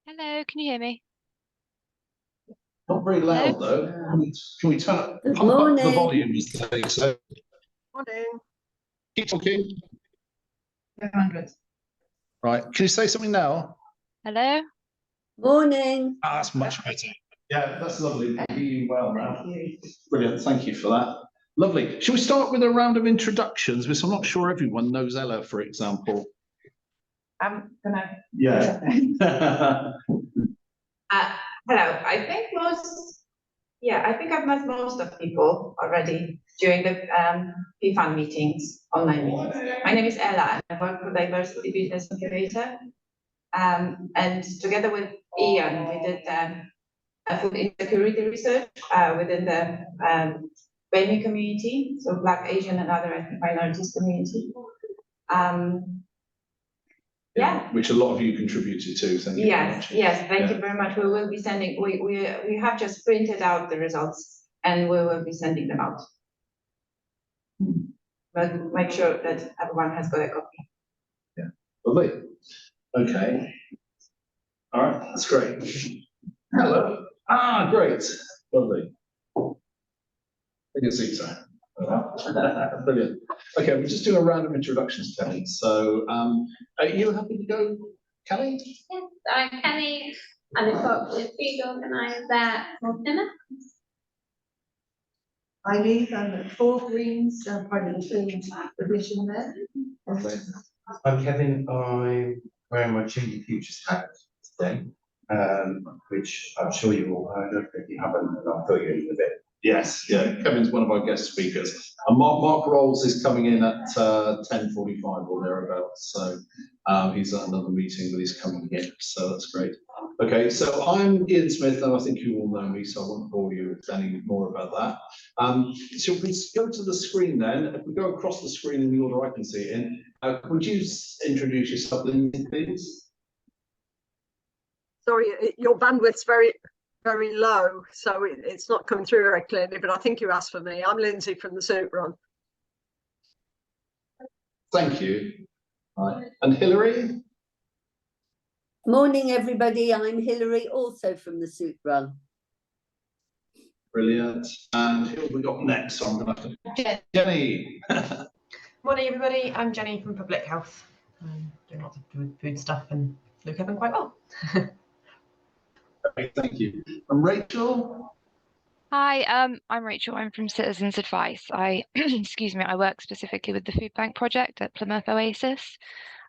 Hello, can you hear me? Not very loud though. Can we pump up the volume as they say? Morning. Keep talking. 100. Right. Can you say something now? Hello? Morning. That's much better. Yeah, that's lovely. I hear you well now. Brilliant. Thank you for that. Lovely. Shall we start with a round of introductions? Because I'm not sure everyone knows Ella, for example. I'm gonna. Yeah. Hello. I think I've met most of people already during the PFAN meetings, online meetings. My name is Ella, and I work for Diversity Business Incubator. And together with Ian, we did food insecurity research within the BAME community, so Black, Asian, and other ethnic minorities community. Yeah, which a lot of you contributed to. Thank you very much. Yes, thank you very much. We will be sending. We have just printed out the results, and we will be sending them out. But make sure that everyone has got a copy. Yeah, lovely. Okay. All right, that's great. Hello. Ah, great. Lovely. I can see so. Brilliant. Okay, we're just doing a round of introductions, Kelly. So, are you happy to go, Kelly? Yes, I'm Kelly. I'm the Co-operative Food Organiser for Plymouth. I leave at 4 Greens, part of the food division there. I'm Kevin. I'm wearing my Changing Futures hat today, which I'm sure you've all heard of. If you haven't, I'll fill you in a bit. Yes, yeah. Kevin's one of our guest speakers. And Mark Rowles is coming in at 10:45 or thereabouts. So he's at another meeting, but he's coming in. So that's great. Okay, so I'm Ian Smith, and I think you all know me, so I won't bore you with any more about that. So if we go to the screen then, if we go across the screen in the order I can see it in, would you introduce yourself, Lindsay, please? Sorry, your bandwidth's very low, so it's not coming through very clearly, but I think you asked for me. I'm Lindsay from the Soup Run. Thank you. Right. And Hilary? Morning, everybody. I'm Hilary, also from the Soup Run. Brilliant. And who have we got next? So I'm going to have to... Jenny. Morning, everybody. I'm Jenny from Public Health. Doing lots of food stuff and know Kevin quite well. Okay, thank you. And Rachel? Hi, I'm Rachel. I'm from Citizens Advice. I, excuse me, I work specifically with the Food Bank project at Plymouth Oasis.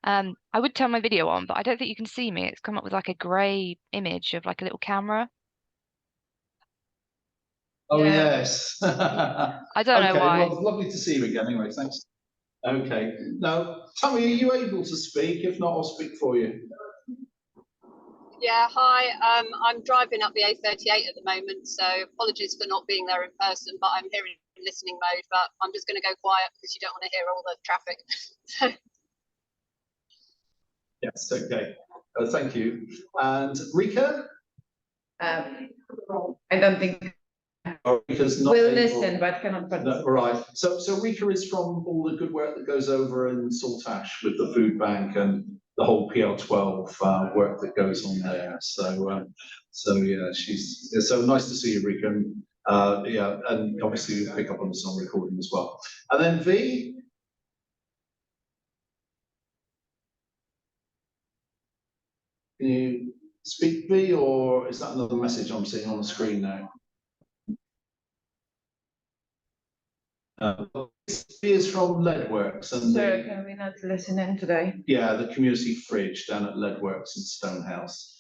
I would turn my video on, but I don't think you can see me. It's come up with like a grey image of like a little camera. Oh, yes. I don't know why. Well, it's lovely to see you again anyway, thanks. Okay, now, Tammy, are you able to speak? If not, I'll speak for you. Yeah, hi. I'm driving up the A38 at the moment, so apologies for not being there in person, but I'm here in listening mode, but I'm just going to go quiet because you don't want to hear all the traffic. Yes, okay. Thank you. And Rika? I don't think Rika's not we'll able... listen, but cannot participate. No, right. So Rika is from all the good work that goes over in Saltash with the food bank and the whole PL12 work that goes on there. So yeah, it's so nice to see you, Rika. And yeah, and obviously you pick up on the song recording as well. And then V. Can you speak, V, or is that another message I'm seeing on the screen now? He is from Leadworks, and So can we not listen in today? Yeah, the community fridge down at Leadworks in Stonehouse.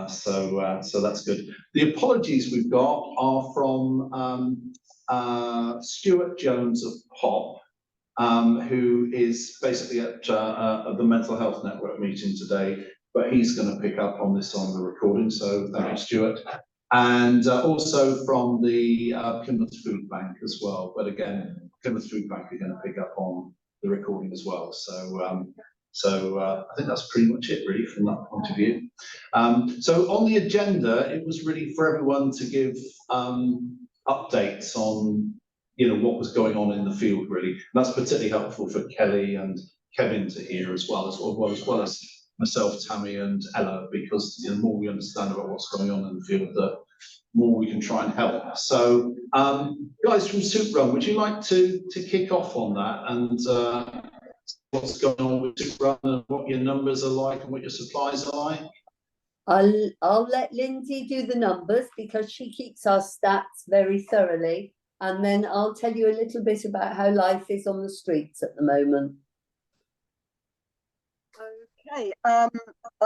So that's good. The apologies we've got are from Stuart Jones of POP, who is basically at the Mental Health Network meeting today, but he's going to pick up on this on the recording. So thank you, Stuart. And also from the Plymouth Food Bank as well. But again, Plymouth Food Bank are going to pick up on the recording as well. So I think that's pretty much it really from that point of view. So on the agenda, it was really for everyone to give updates on what was going on in the field really. And that's particularly helpful for Kelly and Kevin to hear as well as myself, Tammy and Ella, because the more we understand about what's going on in the field, the more we can try and help. So guys from Soup Run, would you like to kick off on that and what's going on with Soup Run and what your numbers are like and what your supplies are like? I'll let Lindsay do the numbers because she keeps our stats very thoroughly, and then I'll tell you a little bit about how life is on the streets at the moment. Okay, I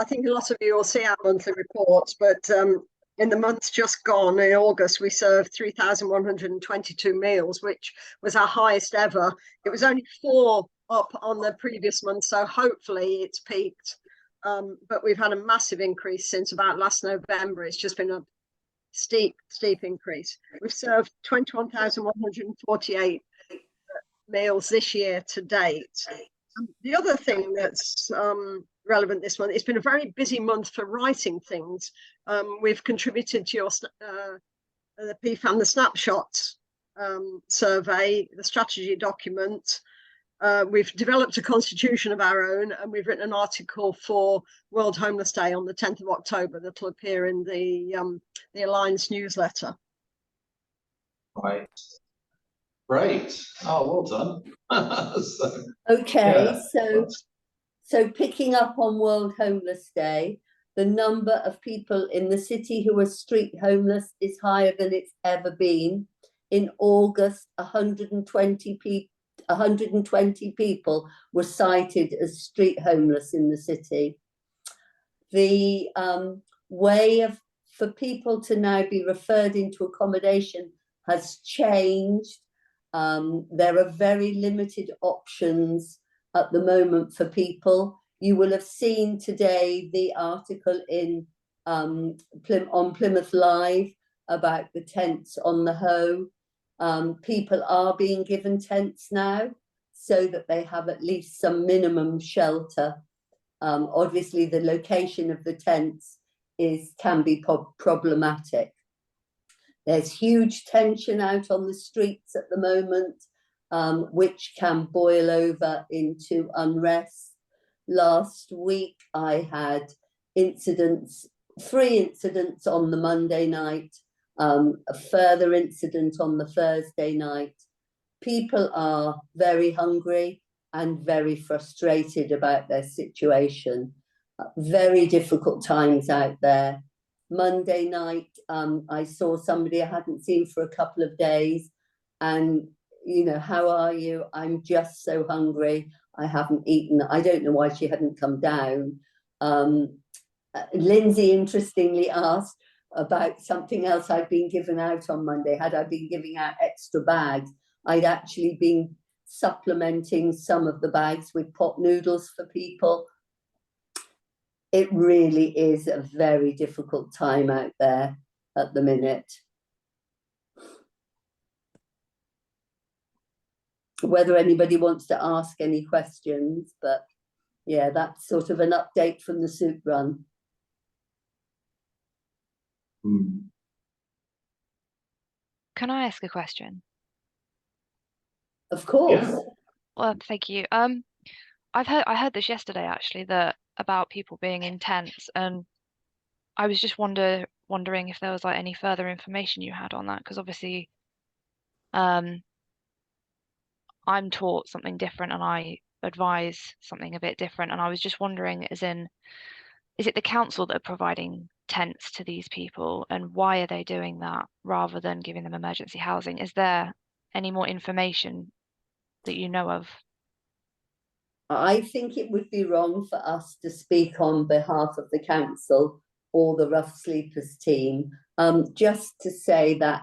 think a lot of you will see our monthly reports, but in the months just gone, in August, we served 3,122 meals, which was our highest ever. It was only 4 up on the previous month, so hopefully it's peaked. But we've had a massive increase since about last November. It's just been a steep increase. We've served 21,148 meals this year to date. The other thing that's relevant this month, it's been a very busy month for writing things. We've contributed to your the PFAN, the snapshots survey, the strategy document. We've developed a constitution of our own, and we've written an article for World Homeless Day on the 10th of October that will appear in the Alliance newsletter. Right. Great. Oh, well done. Okay, so picking up on World Homeless Day, the number of people in the city who are street homeless is higher than it's ever been. In August, 120 people were cited as street homeless in the city. The way for people to now be referred into accommodation has changed. There are very limited options at the moment for people. You will have seen today the article in on Plymouth Live about the tents on the Hoe. People are being given tents now so that they have at least some minimum shelter. Obviously, the location of the tents can be problematic. There's huge tension out on the streets at the moment, which can boil over into unrest. Last week, I had 3 incidents on the Monday night, a further incident on the Thursday night. People are very hungry and very frustrated about their situation. Very difficult times out there. Monday night, I saw somebody I hadn't seen for a couple of days, and how are you? I'm just so hungry. I haven't eaten. I don't know why she hadn't come down. Lindsay interestingly asked about something else I'd been given out on Monday. Had I been giving out extra bags? I'd actually been supplementing some of the bags with pot noodles for people. It really is a very difficult time out there at the minute. Whether anybody wants to ask any questions, but yeah, that's sort of an update from the Soup Run. Can I ask a question? Of course. Yeah. Well, thank you. I heard this yesterday actually, about people being in tents, and I was just wondering if there was like any further information you had on that, because obviously I'm taught something different and I advise something a bit different, and I was just wondering, as in, is it the council that are providing tents to these people, and why are they doing that rather than giving them emergency housing? Is there any more information that you know of? I think it would be wrong for us to speak on behalf of the council or the Rough Sleepers team. Just to say that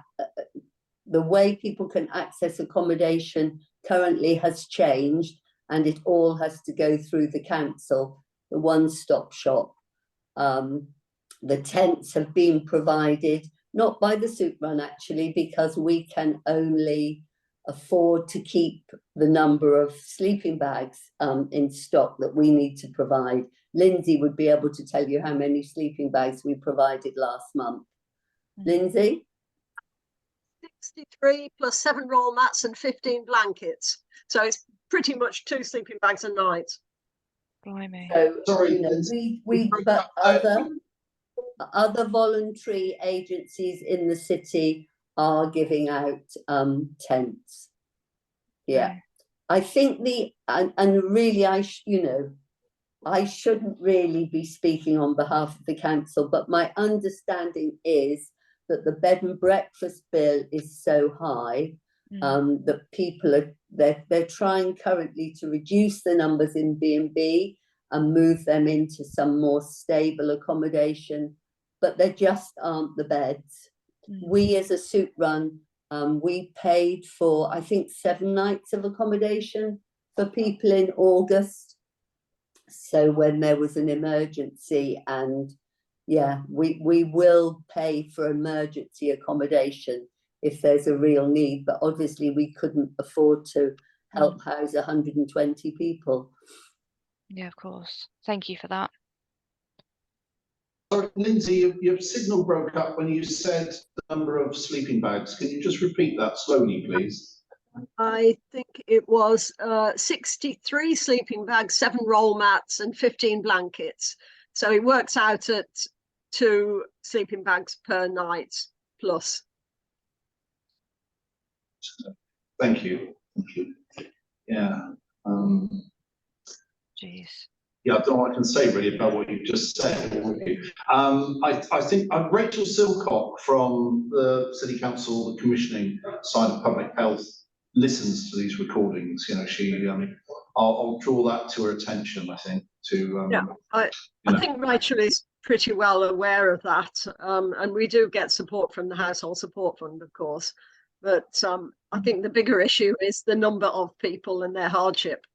the way people can access accommodation currently has changed, and it all has to go through the council, the one-stop shop. The tents have been provided, not by the Soup Run actually, because we can only afford to keep the number of sleeping bags in stock that we need to provide. Lindsay would be able to tell you how many sleeping bags we provided last month. Lindsay? 63 plus 7 roll mats and 15 blankets. So it's pretty much 2 sleeping bags a night. Blimey. So, Sorry, you know, but other voluntary agencies in the city are giving out tents. Yeah. I think and really I shouldn't really be speaking on behalf of the council, but my understanding is that the bed and breakfast bill is so high that people they're trying currently to reduce the numbers in B&B and move them into some more stable accommodation, but there just aren't the beds. We as a Soup Run, we paid for, I think, 7 nights of accommodation for people in August. So when there was an emergency, and yeah, we will pay for emergency accommodation if there's a real need, but obviously we couldn't afford to help house 120 people. Yeah, of course. Thank you for that. Sorry, Lindsay, your signal broke up when you said the number of sleeping bags. Can you just repeat that slowly, please? I think it was 63 sleeping bags, 7 roll mats and 15 blankets. So it works out at 2 sleeping bags per night plus. Thank you. Thank you. Yeah. Jeez. Yeah, I don't know what I can say really about what you've just said. I think Rachel Silcock from the City Council, the commissioning side of public health, listens to these recordings. You know, she I'll draw that to her attention, I think, to yeah, I think Rachel is pretty well aware of that, and we do get support from the Household Support Fund, of course, but I think the bigger issue is the number of people and their hardship.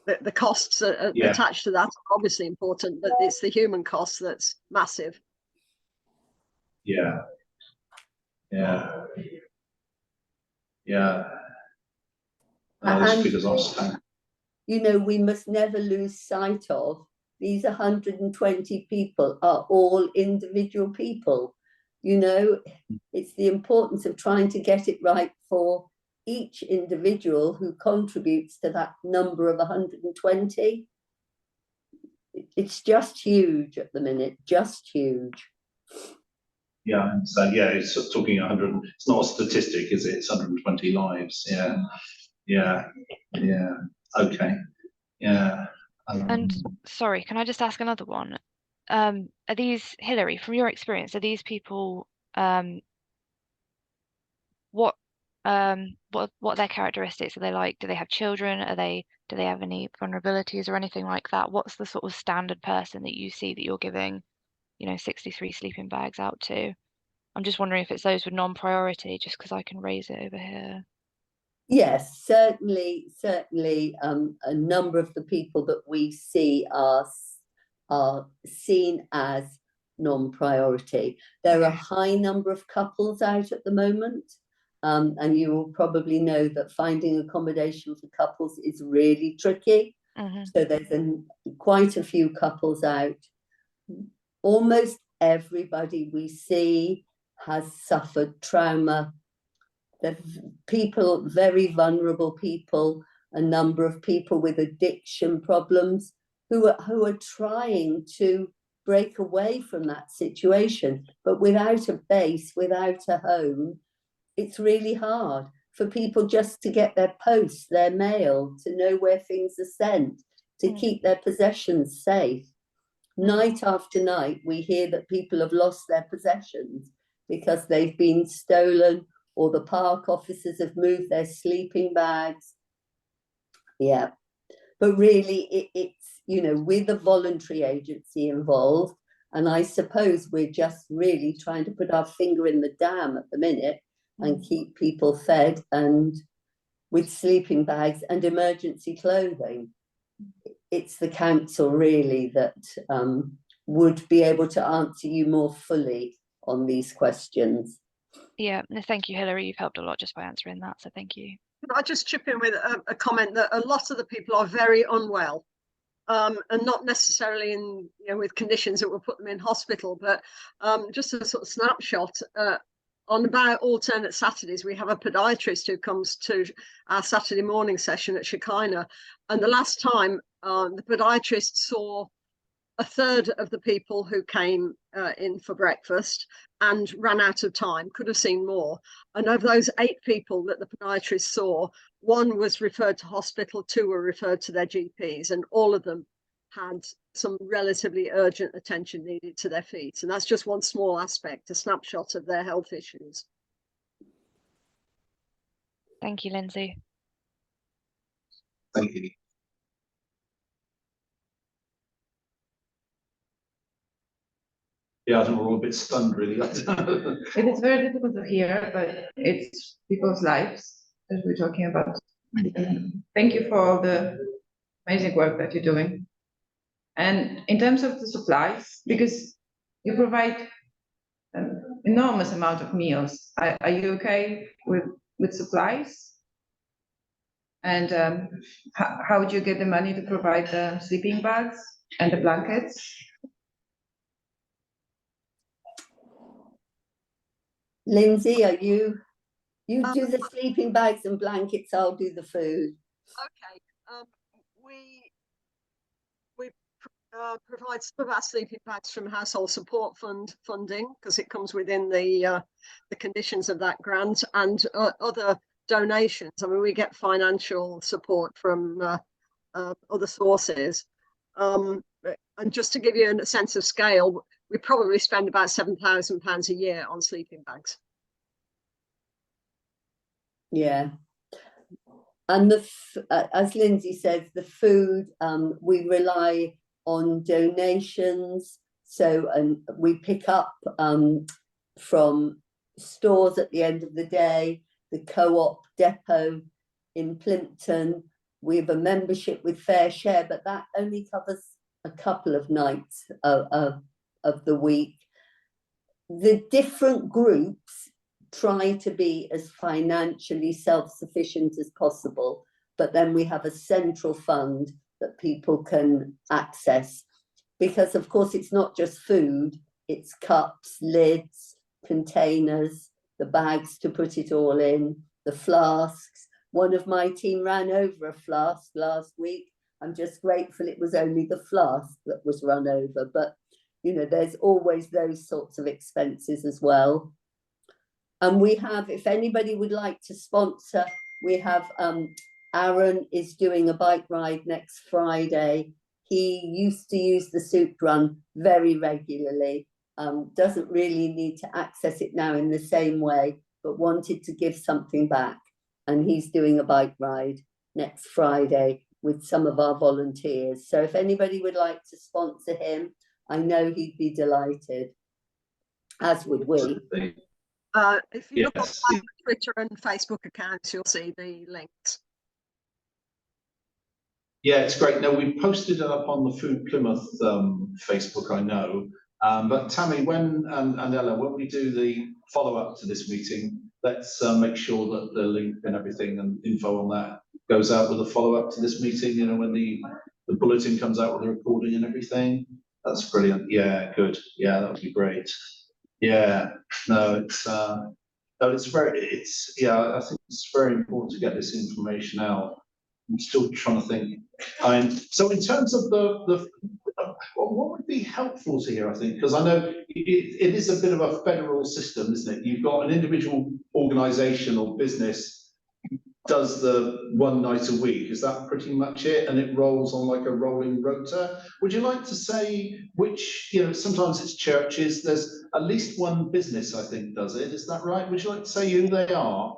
The costs attached to that are obviously important, but it's the human cost that's massive. Yeah. And you know, we must never lose sight of these 120 people are all individual people. You know, it's the importance of trying to get it right for each individual who contributes to that number of 120. It's just huge at the minute, just huge. Yeah, so yeah, it's talking 100. It's not a statistic, is it? It's 120 lives. Yeah. Okay. Yeah. And sorry, can I just ask another one? Are these, Hilary, from your experience, are these people what are their characteristics? Are they like, do they have children? Do they have any vulnerabilities or anything like that? What's the sort of standard person that you see that you're giving, 63 sleeping bags out to? I'm just wondering if it's those with non-priority, just because I can raise it over here. Yes, certainly, a number of the people that we see are seen as non-priority. There are a high number of couples out at the moment, and you will probably know that finding accommodation for couples is really tricky. So there's quite a few couples out. Almost everybody we see has suffered trauma. The people, very vulnerable people, a number of people with addiction problems who are trying to break away from that situation, but without a base, without a home, it's really hard for people just to get their post, their mail, to know where things are sent, to keep their possessions safe. Night after night, we hear that people have lost their possessions because they've been stolen, or the park officers have moved their sleeping bags. Yeah, but really it's, with a voluntary agency involved, and I suppose we're just really trying to put our finger in the dam at the minute and keep people fed and with sleeping bags and emergency clothing. It's the council really that would be able to answer you more fully on these questions. Yeah, no, thank you, Hilary. You've helped a lot just by answering that, so thank you. I'll just chip in with a comment that a lot of the people are very unwell, and not necessarily with conditions that will put them in hospital, but just a sort of snapshot. on about alternate Saturdays, we have a podiatrist who comes to our Saturday morning session at Shekinah. And the last time the podiatrist saw a third of the people who came in for breakfast and ran out of time, could have seen more. And of those 8 people that the podiatrist saw, 1 was referred to hospital, 2 were referred to their GPs, and all of them had some relatively urgent attention needed to their feet. And that's just one small aspect, a snapshot of their health issues. Thank you, Lindsay. Thank you. Yeah, I think we're all a bit stunned, really. It is very difficult to hear, but it's people's lives that we're talking about. Thank you for all the amazing work that you're doing. And in terms of the supplies, because you provide an enormous amount of meals, are you okay with supplies? And how would you get the money to provide the sleeping bags and the blankets? Lindsay, are you do the sleeping bags and blankets, I'll do the food. Okay. We provide some of our sleeping bags from household support funding, because it comes within the conditions of that grant, and other donations. I mean, we get financial support from other sources. And just to give you a sense of scale, we probably spend about £7,000 a year on sleeping bags. Yeah. And as Lindsay says, the food, we rely on donations. So we pick up from stores at the end of the day, the co-op depot in Plimpton. We have a membership with Fair Share, but that only covers a couple of nights of the week. The different groups try to be as financially self-sufficient as possible, but then we have a central fund that people can access, because of course it's not just food, it's cups, lids, containers, the bags to put it all in, the flasks. One of my team ran over a flask last week. I'm just grateful it was only the flask that was run over, but you know, there's always those sorts of expenses as well. And we have, if anybody would like to sponsor, we have Aaron is doing a bike ride next Friday. He used to use the soup run very regularly, doesn't really need to access it now in the same way, but wanted to give something back. And he's doing a bike ride next Friday with some of our volunteers. So if anybody would like to sponsor him, I know he'd be delighted, as would we. If you look on my Twitter and Facebook accounts, you'll see the links. Yeah, it's great. No, we posted it up on the Food Plymouth Facebook, I know. But Tammy, when and Ella, when we do the follow-up to this meeting, let's make sure that the link and everything and info on that goes out with a follow-up to this meeting, you know, when the bulletin comes out with the recording and everything. That's brilliant. Yeah, good. Yeah, that would be great. Yeah, no, it's I think it's very important to get this information out. I'm still trying to think. So in terms of the what would be helpful to hear, I think, because I know it is a bit of a federal system, isn't it? You've got an individual organisation or business does the one night a week. Is that pretty much it? And it rolls on like a rolling rota. Would you like to say which, you know, sometimes it's churches, there's at least one business, I think, does it. Is that right? Would you like to say who they are?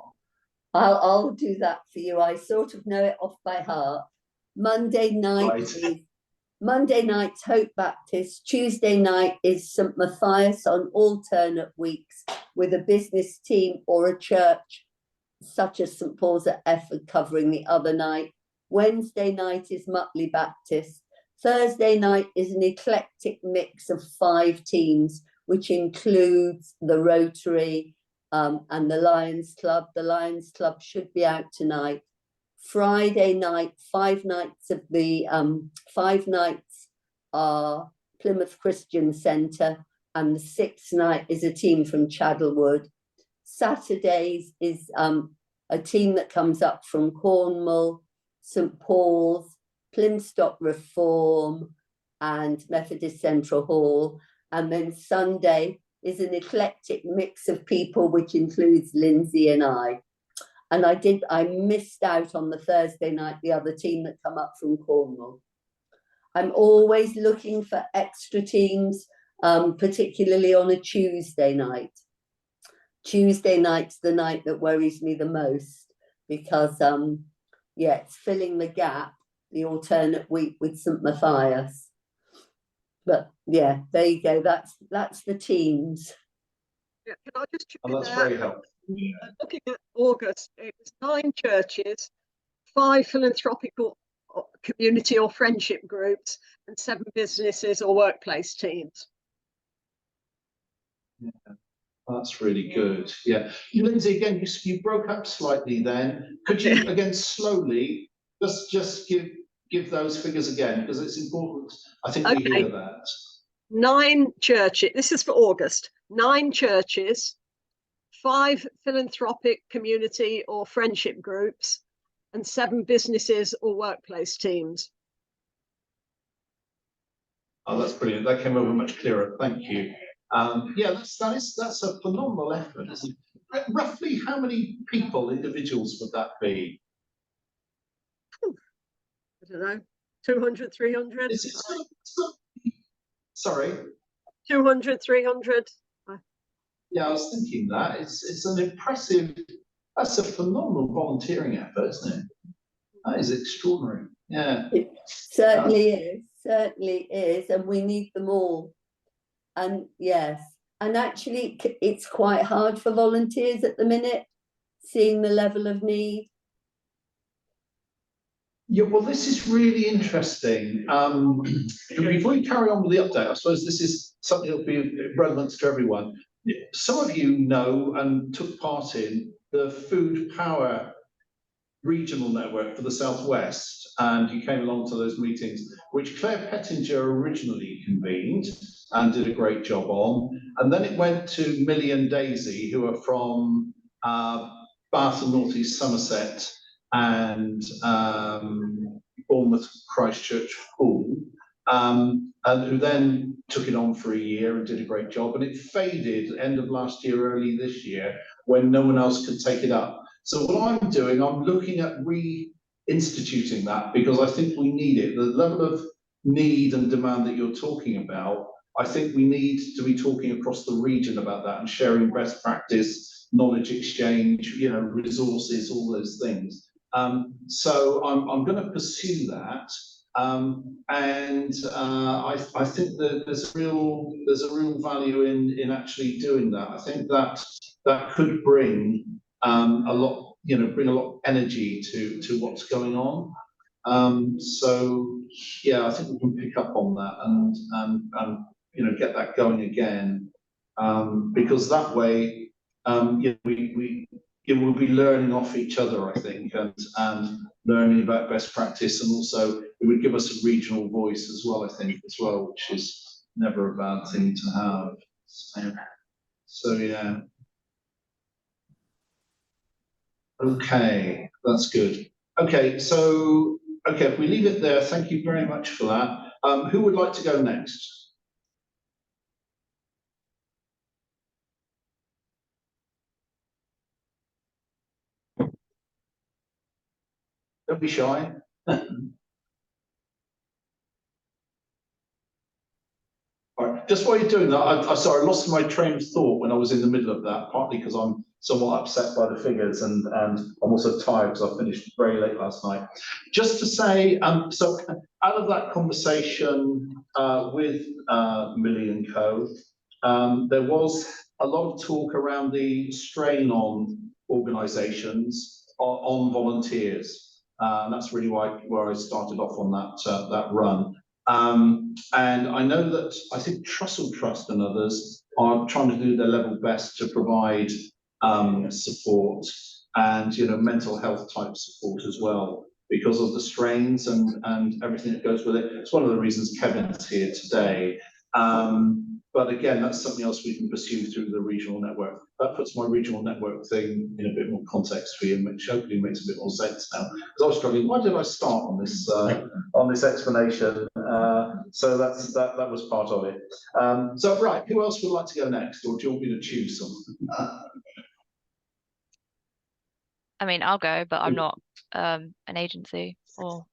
I'll do that for you. I sort of know it off by heart. Monday night Monday night's Hope Baptist. Tuesday night is St. Matthias on alternate weeks with a business team or a church such as St. Paul's at Efford covering the other night. Wednesday night is Mutley Baptist. Thursday night is an eclectic mix of 5 teams, which includes the Rotary and the Lions Club. The Lions Club should be out tonight. Friday night, 5 nights of the 5 nights are Plymouth Christian Centre, and the 6th night is a team from Chadderwood. Saturdays is a team that comes up from Cornwall, St Paul's, Plymouth Reform and Methodist Central Hall. And then Sunday is an eclectic mix of people, which includes Lindsay and I. And I missed out on the Thursday night, the other team that come up from Cornwall. I'm always looking for extra teams, particularly on a Tuesday night. Tuesday night's the night that worries me the most because, yeah, it's filling the gap, the alternate week with St Matthias. But yeah, there you go. That's the teams. Yeah, can I just chip in that's there? very helpful. Looking at August, it was 9 churches, 5 philanthropic or community or friendship groups, and 7 businesses or workplace teams. Yeah, that's really good. Yeah, Lindsay, again, you broke up slightly then. Could you again slowly just give those figures again, because it's important. I think we hear that. 9 churches. This is for August. 9 churches, 5 philanthropic community or friendship groups, and 7 businesses or workplace teams. Oh, that's brilliant. That came over much clearer. Thank you. Yeah, that's a phenomenal effort, isn't it? Roughly how many people, individuals, would that be? I don't know, 200, 300? Is it, sorry? 200, 300? Yeah, I was thinking that. It's an impressive, that's a phenomenal volunteering effort, isn't it? That is extraordinary. Yeah. It certainly is, and we need them all. And yes, and actually it's quite hard for volunteers at the minute, seeing the level of need. Yeah, well, this is really interesting. Before you carry on with the update, I suppose this is something that will be relevant to everyone. Some of you know and took part in the Food Power regional network for the Southwest, and you came along to those meetings, which Claire Pettinger originally convened and did a great job on. And then it went to Millie and Daisy, who are from Bath and North East Somerset and Bournemouth Christchurch Pool, and who then took it on for a year and did a great job. And it faded end of last year, early this year, when no one else could take it up. So what I'm doing, I'm looking at reinstituting that, because I think we need it. The level of need and demand that you're talking about, I think we need to be talking across the region about that and sharing best practice, knowledge exchange, you know, resources, all those things. So I'm going to pursue that, and I think that there's a real value in actually doing that. I think that could bring a lot, you know, bring a lot of energy to what's going on. So yeah, I think we can pick up on that and you know, get that going again, because that way, you know, we'll be learning off each other, I think, and learning about best practice, and also it would give us a regional voice as well, I think, as well, which is never a bad thing to have. So yeah. Okay, that's good. Okay, so if we leave it there, thank you very much for that. Who would like to go next? Don't be shy. All right, just while you're doing that, I'm sorry, I lost my train of thought when I was in the middle of that, partly because I'm somewhat upset by the figures, and I'm also tired because I finished very late last night. Just to say, so out of that conversation with Millie and Co, there was a lot of talk around the strain on organisations, on volunteers. And that's really where I started off on that run. And I know that I think Trussell Trust and others are trying to do their level best to provide support and, you know, mental health type support as well, because of the strains and everything that goes with it. It's one of the reasons Kevin's here today. But again, that's something else we can pursue through the regional network. That puts my regional network thing in a bit more context for you, which hopefully makes a bit more sense now. Because I was struggling, why did I start on this explanation? So that was part of it. So right, who else would like to go next, or do you want me to choose someone? I mean, I'll go, but I'm not an agency, or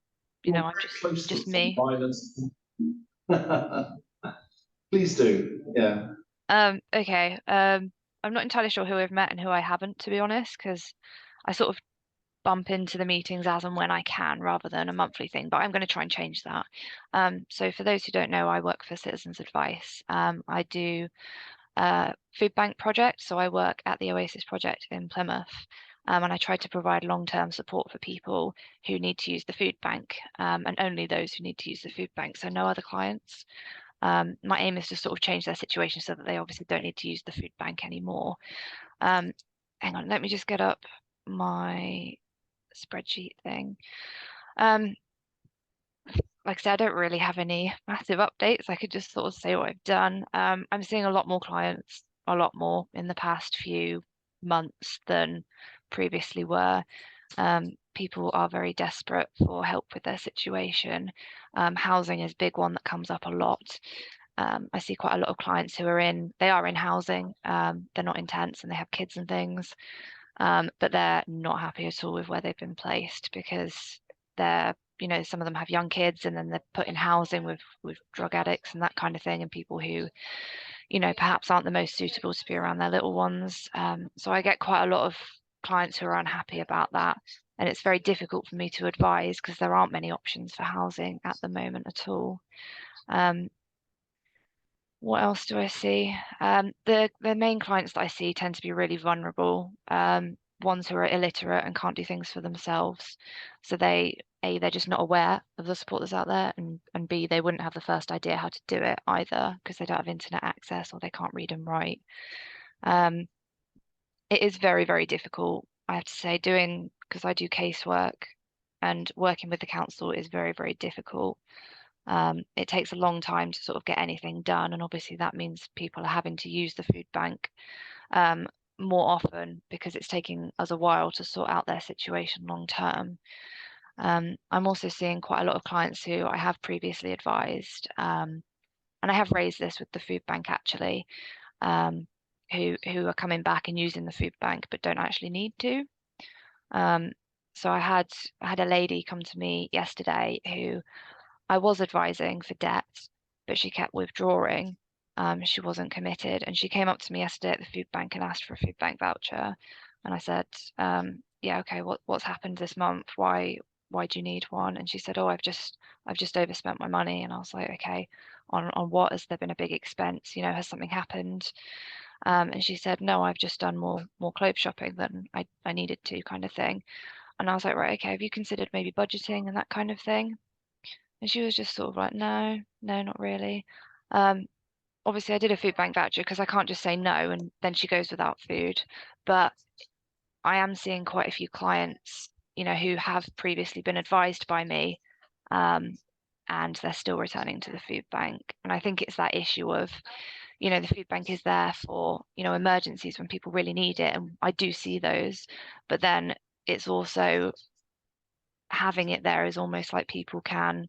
I'm just me. Please do, yeah. Okay. I'm not entirely sure who I've met and who I haven't, to be honest, because I sort of bump into the meetings as and when I can rather than a monthly thing, but I'm going to try and change that. So for those who don't know, I work for Citizens Advice. I do food bank project, so I work at the Oasis project in Plymouth, and I try to provide long-term support for people who need to use the food bank, and only those who need to use the food bank, so no other clients. My aim is to sort of change their situation so that they obviously don't need to use the food bank anymore. Hang on, let me just get up my spreadsheet thing. Like I said, I don't really have any massive updates. I could just sort of say what I've done. I'm seeing a lot more clients, a lot more in the past few months than previously were. People are very desperate for help with their situation. Housing is a big one that comes up a lot. I see quite a lot of clients who are in housing. They're not intense and they have kids and things, but they're not happy at all with where they've been placed because they're, some of them have young kids and then they're put in housing with drug addicts and that kind of thing, and people who, perhaps aren't the most suitable to be around their little ones. So I get quite a lot of clients who are unhappy about that. And it's very difficult for me to advise because there aren't many options for housing at the moment at all. What else do I see? The main clients that I see tend to be really vulnerable, ones who are illiterate and can't do things for themselves. So they're just not aware of the support that's out there, and B, they wouldn't have the first idea how to do it either because they don't have internet access or they can't read and write. It is very, very difficult, I have to say, because I do casework, and working with the council is very, very difficult. It takes a long time to sort of get anything done, and obviously that means people are having to use the food bank more often because it's taking us a while to sort out their situation long term. I'm also seeing quite a lot of clients who I have previously advised, and I have raised this with the food bank actually, who are coming back and using the food bank but don't actually need to. So I had a lady come to me yesterday who I was advising for debt, but she kept withdrawing. She wasn't committed, and she came up to me yesterday at the food bank and asked for a food bank voucher. And I said, yeah, okay, what's happened this month? Why do you need one? And she said, oh, I've just overspent my money. And I was like, okay, on what? Has there been a big expense? Has something happened? And she said, no, I've just done more clothes shopping than I needed to, kind of thing. And I was like, right, okay, have you considered maybe budgeting and that kind of thing? And she was just sort of like, no, not really. Obviously I did a food bank voucher because I can't just say no and then she goes without food. But I am seeing quite a few clients, who have previously been advised by me, and they're still returning to the food bank. And I think it's that issue of, the food bank is there for, emergencies when people really need it. And I do see those, but then it's also having it there is almost like people can,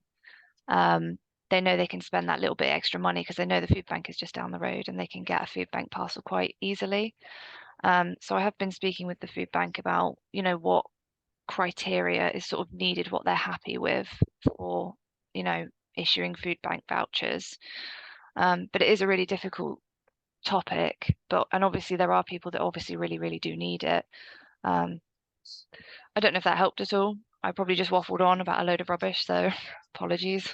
they know they can spend that little bit extra money because they know the food bank is just down the road and they can get a food bank parcel quite easily. So I have been speaking with the food bank about, what criteria is sort of needed, what they're happy with for, issuing food bank vouchers. But it is a really difficult topic, and obviously there are people that obviously really, really do need it. I don't know if that helped at all. I probably just waffled on about a load of rubbish, so apologies.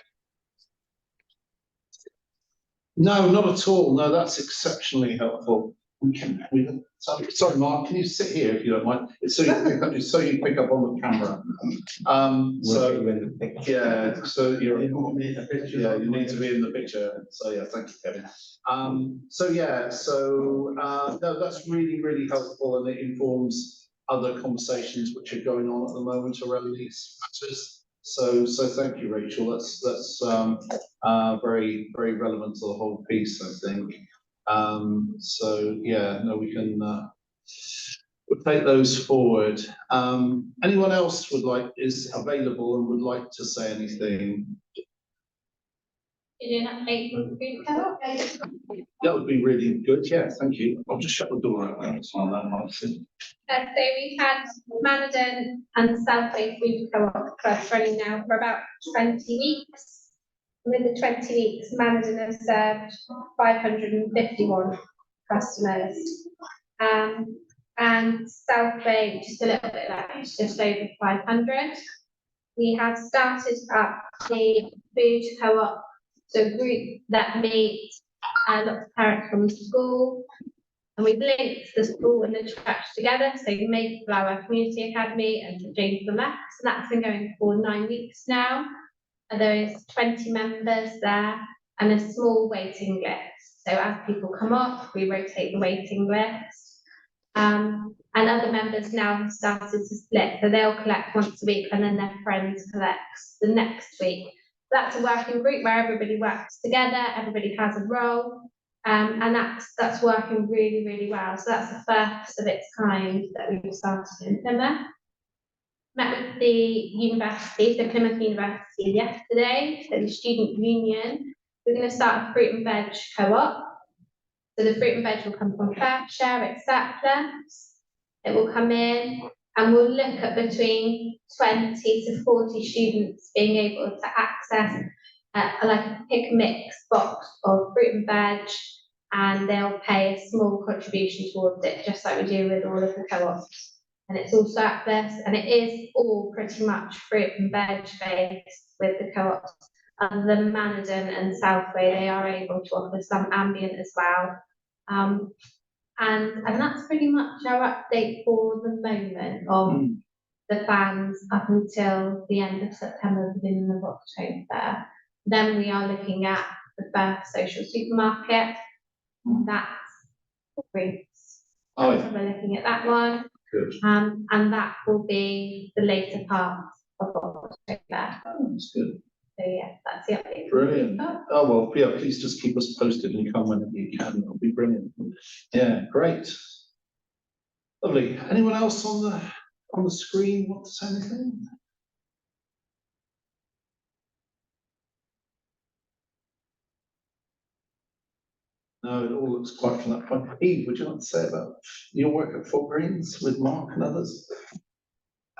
No, not at all. No, that's exceptionally helpful. Sorry, Mark, can you sit here if you don't mind? It's so you pick up on the camera. So you need to be in the picture. So yeah, thank you, Kevin. No, that's really, really helpful, and it informs other conversations which are going on at the moment around these matters. So thank you, Rachel. That's very relevant to the whole piece, I think. So yeah, no, we can we'll take those forward. Anyone else is available and would like to say anything? An update from the food co-op. That would be really good. Yeah, thank you. I'll just shut the door out there. It's not that hard. So we've had Manadon and Southway Food Co-op clubs running now for about 20 weeks. With the 20 weeks, Manadon has served 551 customers. And Southway just a little bit less, just over 500. We have started up the food co-op, so a group that meets lots of parents from the school, and we've linked the school and the church together, so Mayflower Community Academy and St James the Max, and that's been going for 9 weeks now, and there's 20 members there and a small waiting list. So as people come off, we rotate the waiting list. And other members now have started to split, so they'll collect once a week and then their friends collects the next week. That's a working group where everybody works together, everybody has a role, and that's working really, really well. So that's the first of its kind that we've started in Plymouth. Met with the university, so Plymouth University yesterday, so the student union. We're going to start a fruit and veg co-op. So the fruit and veg will come from fair share, it's surplus. It will come in and we'll look at between 20 to 40 students being able to access like a pick mix box of fruit and veg, and they'll pay a small contribution towards it, just like we do with all of the co-ops. And it's all surplus, and it is all pretty much fruit and veg based with the co-ops. Other than Manadon and Southway, they are able to offer some ambient as well. And that's pretty much our update for the moment of the plans up until the end of September, beginning of October. Then we are looking at the first social supermarket. That's Rowles. Oh, yeah. So we're looking at that one. Good. And that will be the later part of October. Oh, that's good. So yeah, that's the update. Brilliant. Oh well, yeah, please just keep us posted and come whenever you can. It'll be brilliant. Yeah, great. Lovely. Anyone else on the screen want to say anything? No, it all looks quiet from that point. Eve, would you like to say about your work at Fort Greens with Mark and others?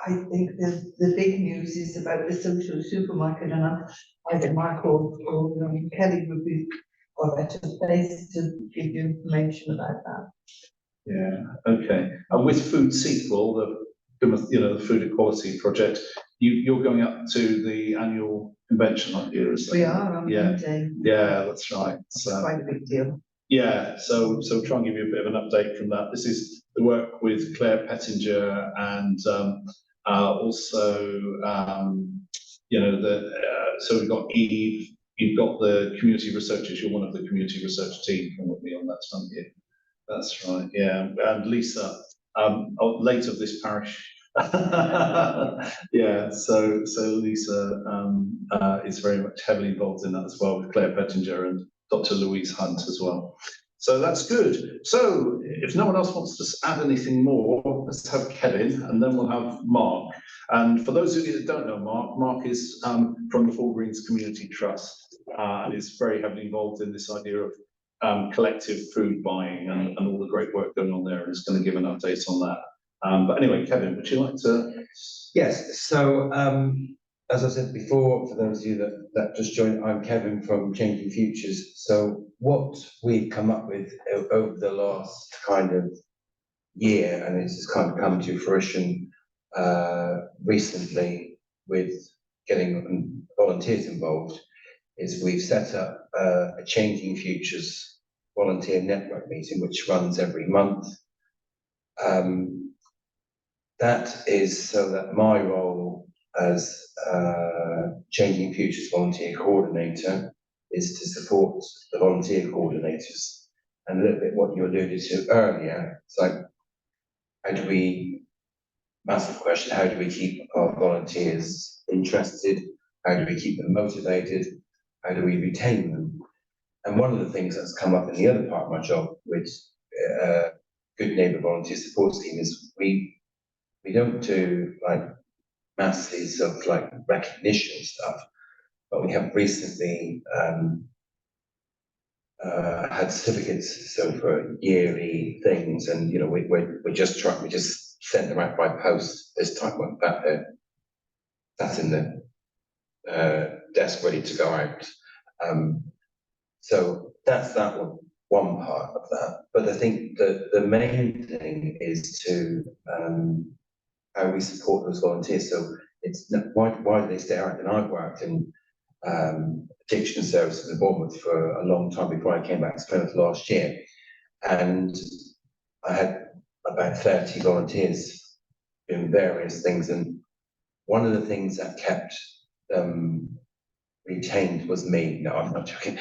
I think the big news is about the social supermarket, and either Mark or Kelly would be a better place to give you information about that. Yeah, okay. And with Food Sequel, the food equality project, you're going up to the annual convention, aren't you? We are on Monday. Yeah, that's right. So quite a big deal. Yeah, so try and give you a bit of an update from that. This is the work with Claire Pettinger and also, so we've got Eve, you've got the community researchers, you're one of the community research team from with me on that, aren't you? That's right, yeah. And Lisa, late of this parish. Yeah, so Lisa is very much heavily involved in that as well with Claire Pettinger and Dr. Louise Hunt as well. So that's good. So if no one else wants to add anything more, let's have Kevin and then we'll have Mark. And for those of you that don't know Mark is from the Fort Greens Community Trust and is very heavily involved in this idea of collective food buying and all the great work going on there, and is going to give an update on that. But anyway, Kevin, would you like to? Yes, so as I said before, for those of you that just joined, I'm Kevin from Changing Futures. So what we've come up with over the last kind of year, and it's just kind of come to fruition recently with getting volunteers involved, is we've set up a Changing Futures volunteer network meeting, which runs every month. That is so that my role as Changing Futures volunteer coordinator is to support the volunteer coordinators, and a little bit what you alluded to earlier. It's like, how do we massive question. How do we keep our volunteers interested? How do we keep them motivated? How do we retain them? And one of the things that's come up in the other part of my job with Good Neighbour Volunteer Support Scheme is we don't do like masses of like recognition stuff, but we have recently had certificates, so for yearly things, and you know we just sent them out by post this time. Went back there, that's in the desk ready to go out. So that's that one part of that. But I think the main thing is to how we support those volunteers. So it's why do they stay out? And I've worked in addiction services in Bournemouth for a long time before I came back to Plymouth last year, and I had about 30 volunteers doing various things, and one of the things that kept them retained was me. No, I'm not joking.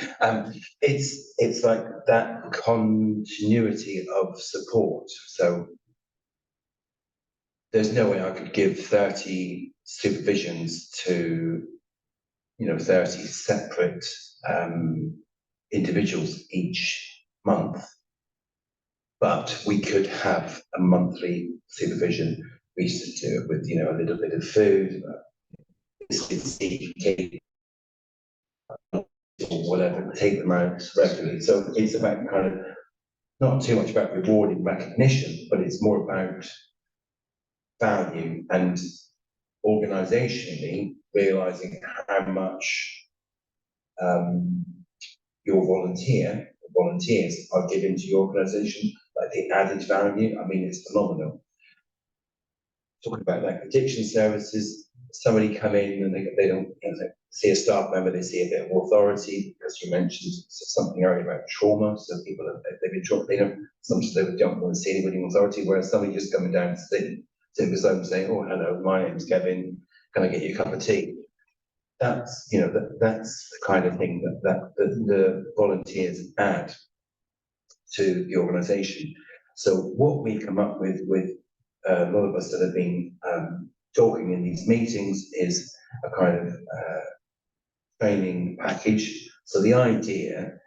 It's like that continuity of support. So there's no way I could give 30 supervisions to 30 separate individuals each month, but we could have a monthly supervision. We used to do it with a little bit of food, or whatever, take them out regularly. So it's about kind of not too much about rewarding recognition, but it's more about value and organisationally realising how much your volunteers are giving to your organisation, like the added value. I mean, it's phenomenal. Talking about like addiction services, somebody come in and they don't see a staff member, they see a bit of authority, because you mentioned something earlier about trauma. So people they've been trauma, sometimes they don't want to see anybody in authority, whereas somebody just coming down to sit beside them saying, "Oh, hello, my name's Kevin, can I get you a cup of tea?" That's that's the kind of thing that the volunteers add to the organisation. So what we come up with a lot of us that have been talking in these meetings is a kind of training package. So the idea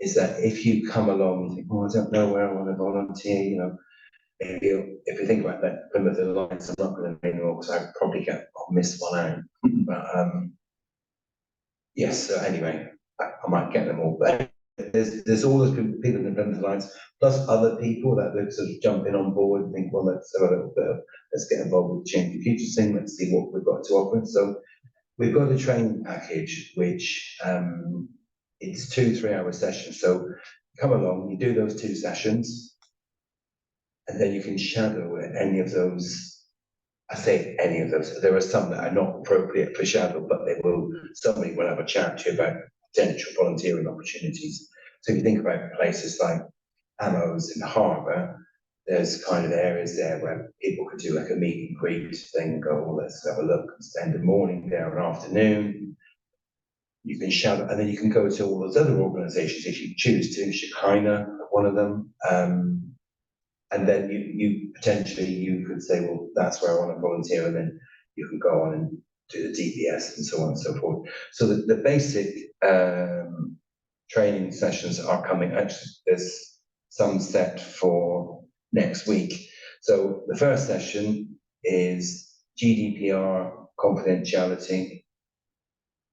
is that if you come along and think, "Oh, I don't know where I want to volunteer," if you think about that Plymouth Alliance, I'm not going to name them all because I probably I'll miss one out. But yes, so anyway, I might get them all. But there's all those people in the Plymouth Alliance, plus other people that they're sort of jumping on board and think, well, let's have a little bit of, let's get involved with the Changing Futures thing, let's see what we've got to offer. So we've got a training package, which it's 2 3-hour sessions. So come along, you do those 2 sessions, and then you can shadow any of those. I say any of those. There are some that are not appropriate for shadow, but somebody will have a chat to you about potential volunteering opportunities. So if you think about places like Amos in the harbour, there's kind of areas there where people could do like a meet and greet thing, go, well, let's have a look and spend a morning there, an afternoon. You can shadow, and then you can go to all those other organisations if you choose to. Shekinah, one of them. And then you potentially you could say, well, that's where I want to volunteer, and then you can go on and do the DBS and so on and so forth. So the basic training sessions are coming. Actually, there's some set for next week. So the first session is GDPR, confidentiality,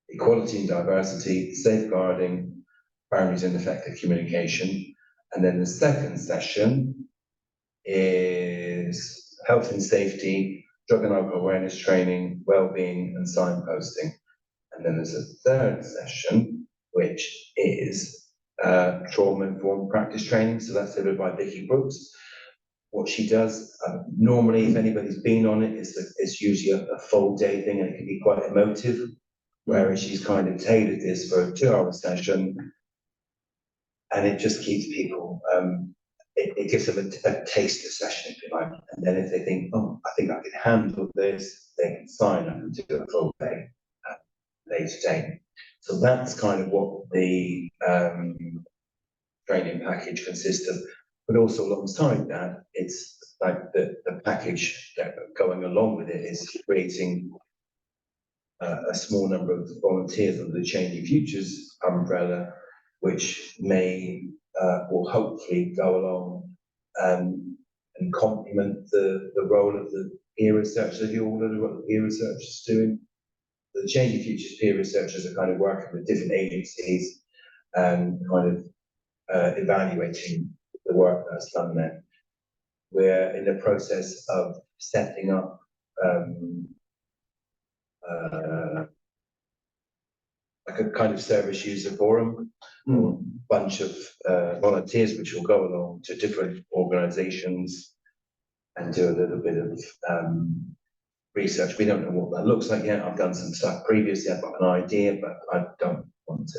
equality and diversity, safeguarding, boundaries and effective communication. And then the second session is health and safety, drug and alcohol awareness training, well-being and signposting. And then there's a third session, which is trauma-informed practice training. So that's delivered by Vicky Brooks. What she does, normally, if anybody's been on it, it's usually a full day thing, and it can be quite emotive, whereas she's kind of tailored this for a 2-hour session, and it just keeps people it gives them a taster session, if you like, and then if they think, oh, I think I can handle this, they can sign up and do a full day later date. So that's kind of what the training package consists of. But also alongside that, it's like the package that going along with it is creating a small number of volunteers under the Changing Futures umbrella, which may or hopefully go along and complement the role of the peer researchers. You all know what the peer research is doing. The Changing Futures peer researchers are kind of working with different agencies and kind of evaluating the work that's done there. We're in the process of setting up like a kind of service user forum, or a bunch of volunteers which will go along to different organisations and do a little bit of research. We don't know what that looks like yet. I've done some stuff previously. I've got an idea, but I don't want to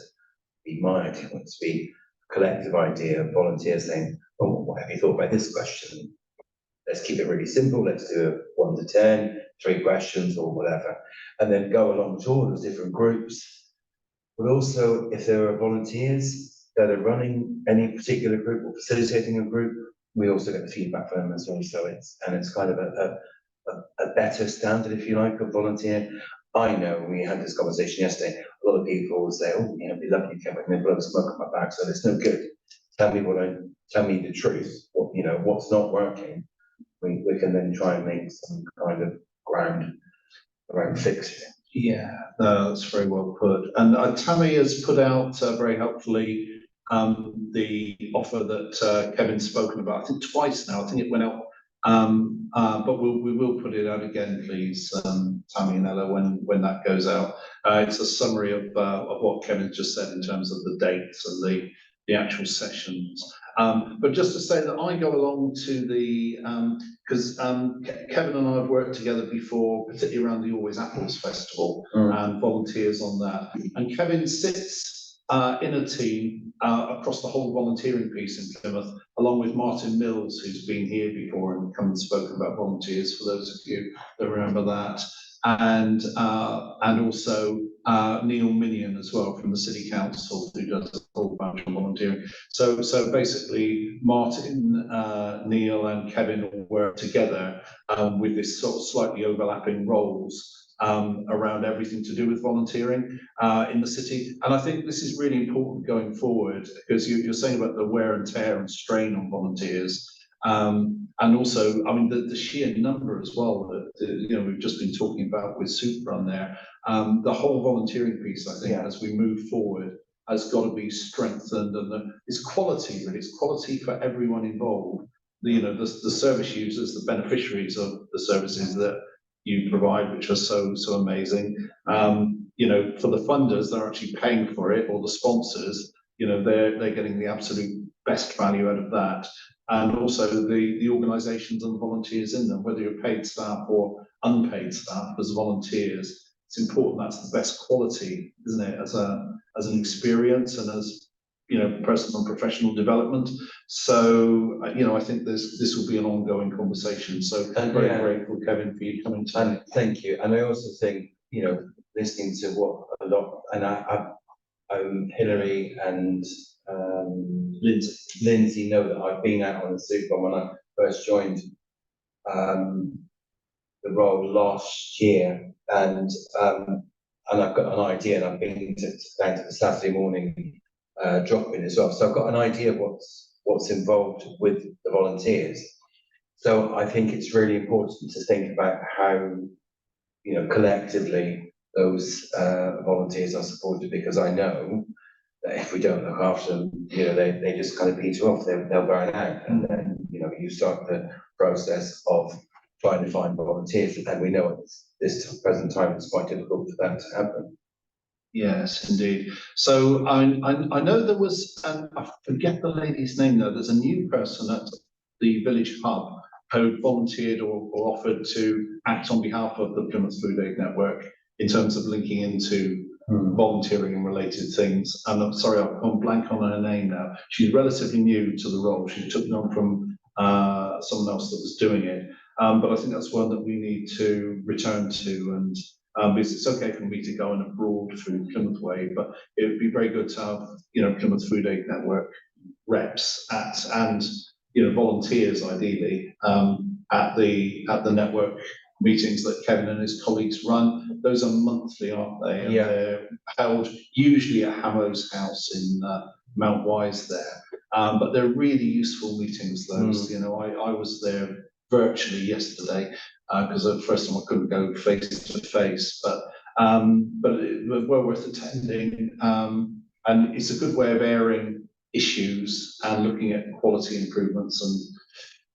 be my idea. I want it to be a collective idea of volunteers saying, "Oh, what have you thought about this question? Let's keep it really simple. Let's do a 1 to 10, 3 questions or whatever," and then go along to all those different groups. But also, if there are volunteers that are running any particular group or facilitating a group, we also get the feedback from them as well. So it's kind of a better standard, if you like, of volunteer. I know we had this conversation yesterday. A lot of people will say, "Oh, you know, it'd be lovely to come back and blow smoke up my back." So it's no good. Tell me the truth. What, you know, what's not working. We can then try and make some kind of ground around fix it. Yeah, no, that's very well put. And Tammy has put out very helpfully the offer that Kevin's spoken about, I think twice now. I think it went out, but we will put it out again, please, Tammy and Ella, when that goes out. It's a summary of what Kevin just said in terms of the dates and the actual sessions. But just to say that I go along to the, because Kevin and I have worked together before, particularly around the Always Apples Festival, and volunteers on that. And Kevin sits in a team across the whole volunteering piece in Plymouth, along with Martin Mills, who's been here before and come and spoken about volunteers, for those of you that remember that. And also Neil Minion as well from the City Council, who does a whole bunch of volunteering. So basically Martin, Neil and Kevin all work together with this sort of slightly overlapping roles around everything to do with volunteering in the city. And I think this is really important going forward, because you're saying about the wear and tear and strain on volunteers. And also, I mean, the sheer number as well that you know we've just been talking about with Superrun there. The whole volunteering piece, I think, as we move forward, has got to be strengthened, and it's quality, really. It's quality for everyone involved. The service users, the beneficiaries of the services that you provide, which are so amazing. For the funders, they're actually paying for it, or the sponsors. They're getting the absolute best value out of that. And also the organisations and volunteers in them, whether you're paid staff or unpaid staff as volunteers, it's important that's the best quality, isn't it, as an experience and as personal and professional development. So I think this will be an ongoing conversation. So I'm very grateful, Kevin, for you coming today. Thank you. And I also think listening to what a lot, and Hilary and Lindsay know that I've been out on the Superrun when I first joined the role last year, and I've got an idea, and I've been down to the Saturday morning drop-in as well. So I've got an idea of what's involved with the volunteers. So I think it's really important to think about how collectively those volunteers are supported, because I know that if we don't look after them, they just kind of peter off. They'll burn out, and then you start the process of trying to find volunteers, and we know at this present time it's quite difficult for that to happen. Yes, indeed. So I know there was, and I forget the lady's name though. There's a new person at the Village Hub who volunteered or offered to act on behalf of the Plymouth Food Aid Network in terms of linking into volunteering and related things. And I'm sorry, I've gone blank on her name now. She's relatively new to the role. She took it on from someone else that was doing it. But I think that's one that we need to return to. And because it's okay for me to go on abroad through Plymouth Way, but it would be very good to have Plymouth Food Aid Network reps and volunteers ideally, at the network meetings that Kevin and his colleagues run. Those are monthly, aren't they? And they're held usually at Hamo's house in Mount Wise there. But they're really useful meetings, those. I was there virtually yesterday because at first time I couldn't go face to face, but it was well worth attending. And it's a good way of airing issues and looking at quality improvements and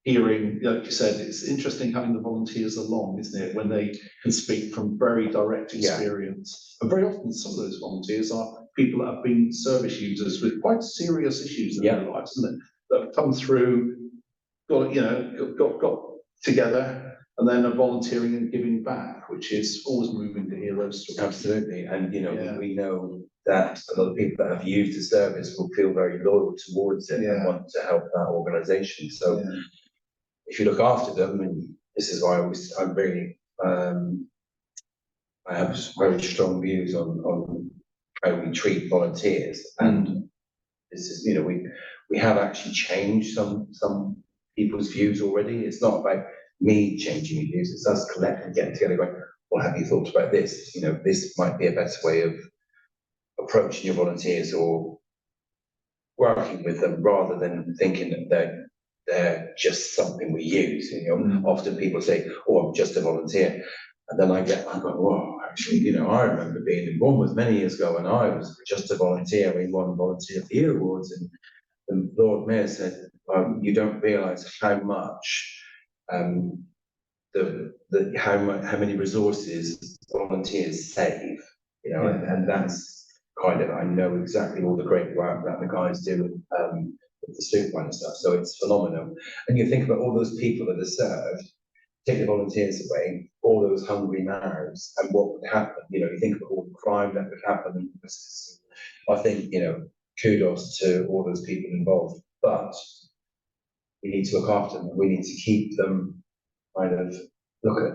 hearing, like you said, it's interesting having the volunteers along, isn't it, when they can speak from very direct experience. And very often some of those volunteers are people that have been service users with quite serious issues in their lives, isn't it? That have come through, got together, and then are volunteering and giving back, which is always moving to hear those stories. Absolutely, and we know that a lot of people that have used the service will feel very loyal towards it and want to help that organisation. So if you look after them, and this is why I have very strong views on how we treat volunteers, and this is, we have actually changed some people's views already. It's not about me changing views, it's us collectively getting together going, well, have you thought about this? This might be a better way of approaching your volunteers or working with them, rather than thinking that they're just something we use. Often people say, oh, I'm just a volunteer. And then I go, whoa, actually, I remember being in Bournemouth many years ago, and I was just a volunteer. We won Volunteer of the Year awards, and the Lord Mayor said, you don't realise how much how many resources volunteers save, and that's kind of, I know exactly all the great work that the guys do with the supermarket and stuff, so it's phenomenal. And you think about all those people that are served, take the volunteers away, all those hungry mouths, and what would happen. You think about all the crime that would happen in the system. I think, kudos to all those people involved, but we need to look after them. We need to keep them kind of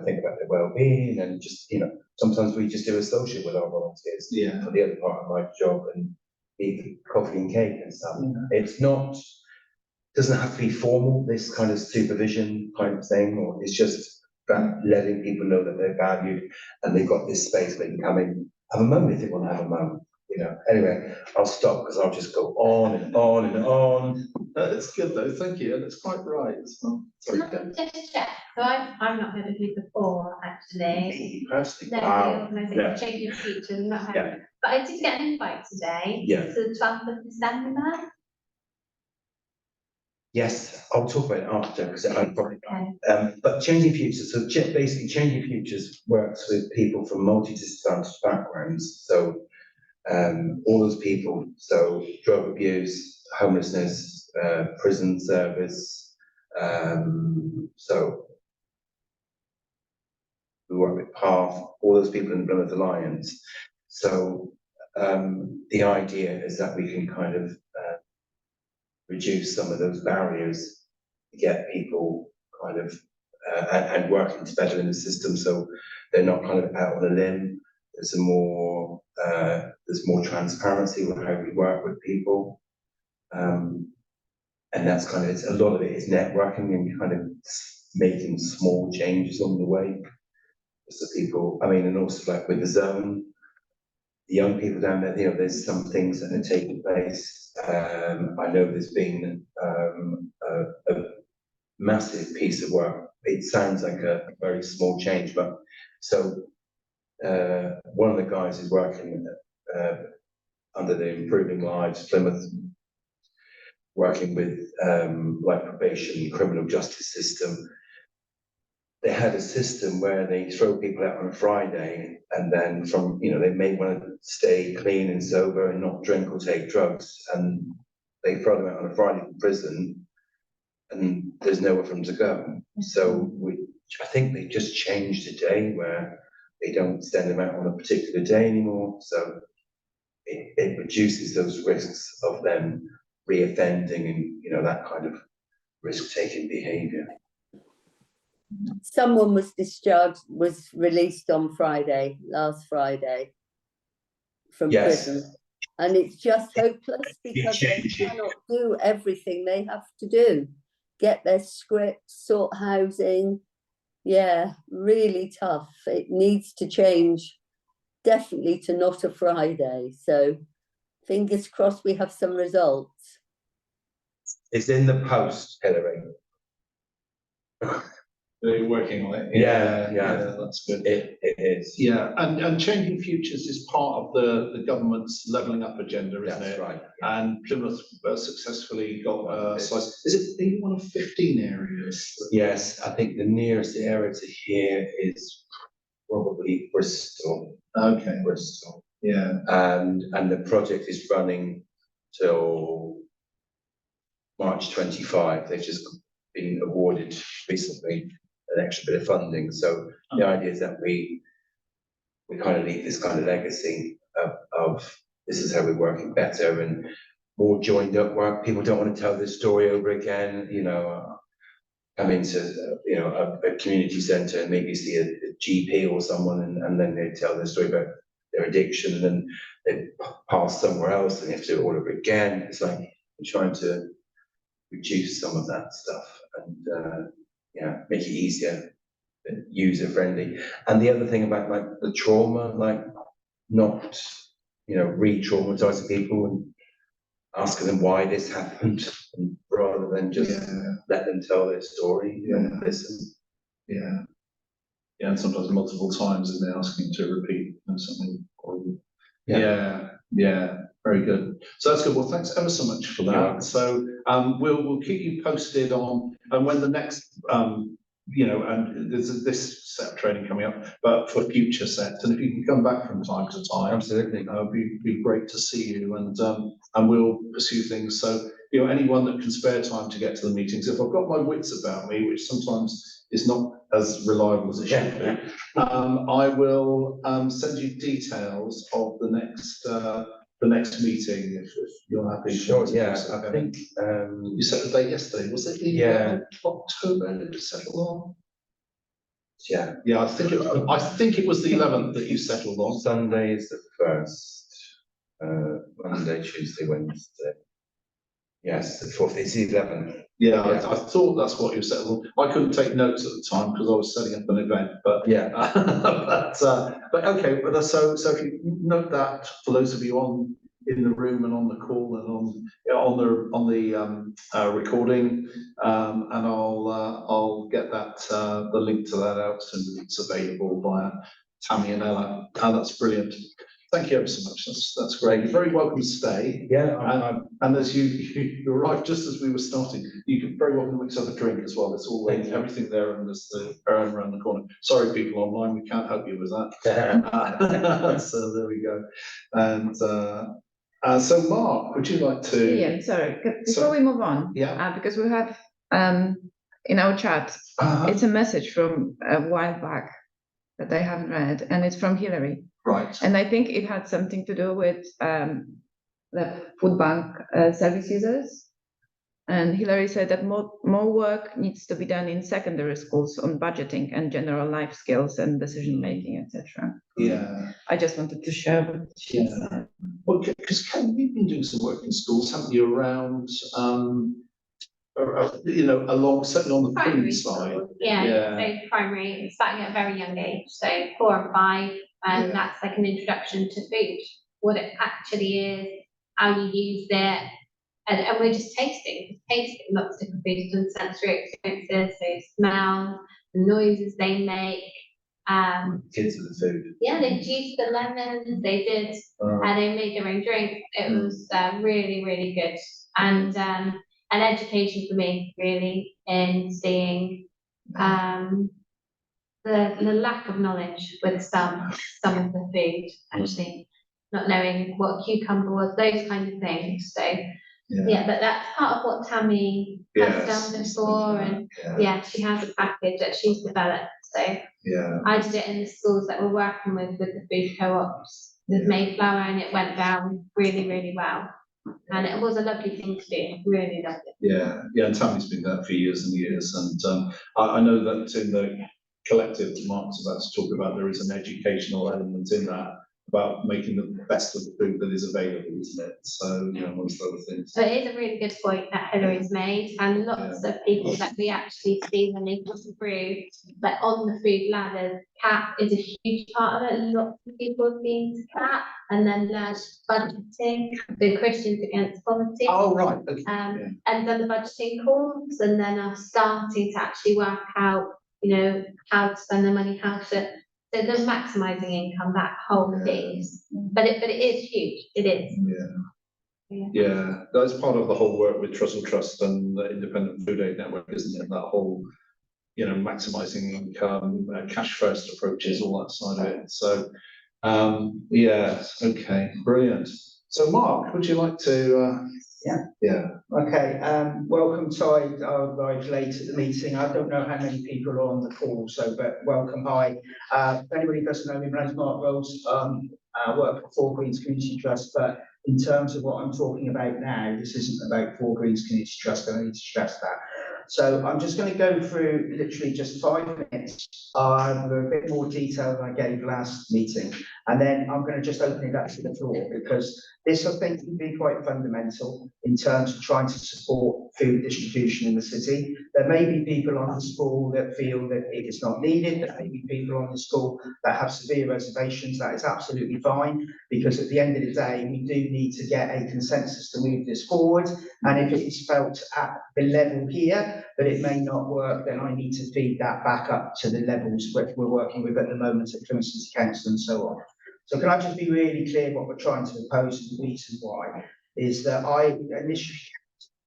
think about their well-being, and just, sometimes we just do a social with our volunteers for the other part of my job and eat coffee and cake and stuff. It's not, doesn't have to be formal, this kind of supervision kind of thing, or it's just about letting people know that they're valued and they've got this space where they can come in, have a moment if they want to have a moment. Anyway, I'll stop because I'll just go on and on and on. That's good though, thank you, and it's quite right as well. Can I just check? So I've not heard of you before, actually. Me personally, No, wow. the organisation Changing Futures, not heard. But I did get an invite today to the 12th of December. Yes, I'll talk about it after, because I'm probably but Changing Futures, so basically Changing Futures works with people from multi-disadvantaged backgrounds. So all those people, so drug abuse, homelessness, prison service, so we work with PATH, all those people in the Plymouth Alliance. So the idea is that we can kind of reduce some of those barriers to get people kind of and working better in the system, so they're not kind of out on a limb. There's more transparency with how we work with people, and that's kind of, a lot of it is networking and kind of making small changes on the way. So people, and also like with the zone, the young people down there, there's some things that are taking place. I know there's been a massive piece of work. It sounds like a very small change, but so one of the guys is working under the Improving Lives Plymouth, working with like probation, criminal justice system. They had a system where they throw people out on a Friday, and then they may want to stay clean and sober and not drink or take drugs, and they throw them out on a Friday from prison, and there's nowhere for them to go. So I think they just changed the day where they don't send them out on a particular day anymore. So it reduces those risks of them reoffending and that kind of risk-taking behaviour. Someone was released on last Friday, from prison. And it's just hopeless because they cannot do everything they have to do. get their scripts, sort housing. Yeah, really tough. It needs to change definitely to not a Friday. So fingers crossed we have some results. It's in the post, Hillary. They're working on it. Yeah, That's good. It is. Yeah, and Changing Futures is part of the government's levelling up agenda, isn't That's it? right. And Plymouth successfully got a slice. Is it one of 15 areas? Yes, I think the nearest area to here is probably Bristol. Okay. Bristol. Yeah. And the project is running till March 25. They've just been awarded recently an extra bit of funding. So the idea is that we kind of leave this kind of legacy of this is how we're working better and more joined up work. People don't want to tell this story over again, you know, come into, you know, a community centre and maybe see a GP or someone and then they tell their story about their addiction and then they pass somewhere else and they have to do it all over again. It's like we're trying to reduce some of that stuff and yeah, make it easier, user friendly. And the other thing about like the trauma, like not, you know, re-traumatizing people and asking them why this happened rather than just let them tell their story and listen. Yeah. Yeah, and sometimes multiple times and they're asking to repeat something. Yeah, very good. So that's good. Well, thanks ever so much for that. So we'll keep you posted on and when the next you know, and there's this Sept training coming up, but for future Sept, and if you can come back from time to time, absolutely, be great to see you, and we'll pursue things. So you know, anyone that can spare time to get to the meetings, if I've got my wits about me, which sometimes is not as reliable as it should be, I will send you details of the next meeting if you're happy. Sure, yeah, I think you set the date yesterday, was it the October did it settle on? Yeah. Yeah, I think it was the 11th that you settled on. Sunday is the 1st, Monday, Tuesday, Wednesday. Yes, the 4th, it's the 11th. Yeah, I thought that's what you settled on. I couldn't take notes at the time because I was setting up an event, but yeah. but okay, but so if you note that for those of you in the room and on the call and on the recording, and I'll get that the link to that out and it's available via Tammy and Ella. That's brilliant. Thank you ever so much. That's great. You're very welcome to stay. Yeah, and as you arrived just as we were starting, you can very welcome to mix up a drink as well. There's all everything there, and there's the urn around the corner. Sorry, people online, we can't help you with that. So there we go. And so, Mark, would you like to? Ian, sorry. Before we move on, because we have in our chat, it's a message from a while back that I haven't read, and it's from Hillary. Right. And I think it had something to do with the food bank service users. And Hillary said that more work needs to be done in secondary schools on budgeting and general life skills and decision making, etc. Yeah. I just wanted to share what she said. Well, because Ken, you've been doing some work in schools, haven't you, around you know, certainly on the primary side. Yeah, so primary, starting at a very young age, so 4 and 5, and that's like an introduction to food, what it actually is, how you use it, and we're just tasting lots of different foods and sensory experiences, so smells, the noises they make. Kids with the food. Yeah, they juiced the lemons, they did, and they made their own drink. It was really, really good, and an education for me, really, in seeing the lack of knowledge with some of the food, actually not knowing what a cucumber was, those kind of things. So but that's part of what Tammy has done before, and she has a package that she's developed. So I did it in the schools that we're working with the food co-ops with Mayflower, and it went down really, really well. And it was a lovely thing to do, really lovely. Yeah, and Tammy's been there for years and years, and I know that in the collective Mark's about to talk about, there is an educational element in that about making the best of the food that is available, isn't it? So, you know, amongst other things. So it is a really good point that Hillary's made, and lots of people that we actually see when they come through, like on the food ladder, CAP is a huge part of it. Lots of people have been to CAP and then learned budgeting, the Christians Against Poverty. Oh, right. Okay. Yeah. And done the budgeting course, and then are starting to actually work out, you know, how to spend their money, how to. So the maximising income, that whole piece, but it is huge. It is. Yeah, that's part of the whole work with Trussell Trust and the Independent Food Aid Network, isn't it? That whole, you know, maximising income, cash first approaches, all that side of it. So, yeah, okay, brilliant. So, Mark, would you like to? Yeah. Okay. Welcome. Sorry, I arrived late at the meeting. I don't know how many people are on the call, but welcome. Hi. If anybody doesn't know me, my name's Mark Rowles. I work for Four Greens Community Trust, but in terms of what I'm talking about now, this isn't about Four Greens Community Trust, and I need to stress that. So I'm just going to go through literally just 5 minutes of a bit more detail than I gave last meeting, and then I'm going to just open it up to the floor, because this, I think, can be quite fundamental in terms of trying to support food distribution in the city. There may be people on the school that feel that it is not needed. There may be people on the school that have severe reservations. That is absolutely fine, because at the end of the day, we do need to get a consensus to move this forward. And if it is felt at the level here that it may not work, then I need to feed that back up to the levels that we're working with at the moment at Plymouth City Council and so on. So can I just be really clear what we're trying to propose, and the reason why is that I initially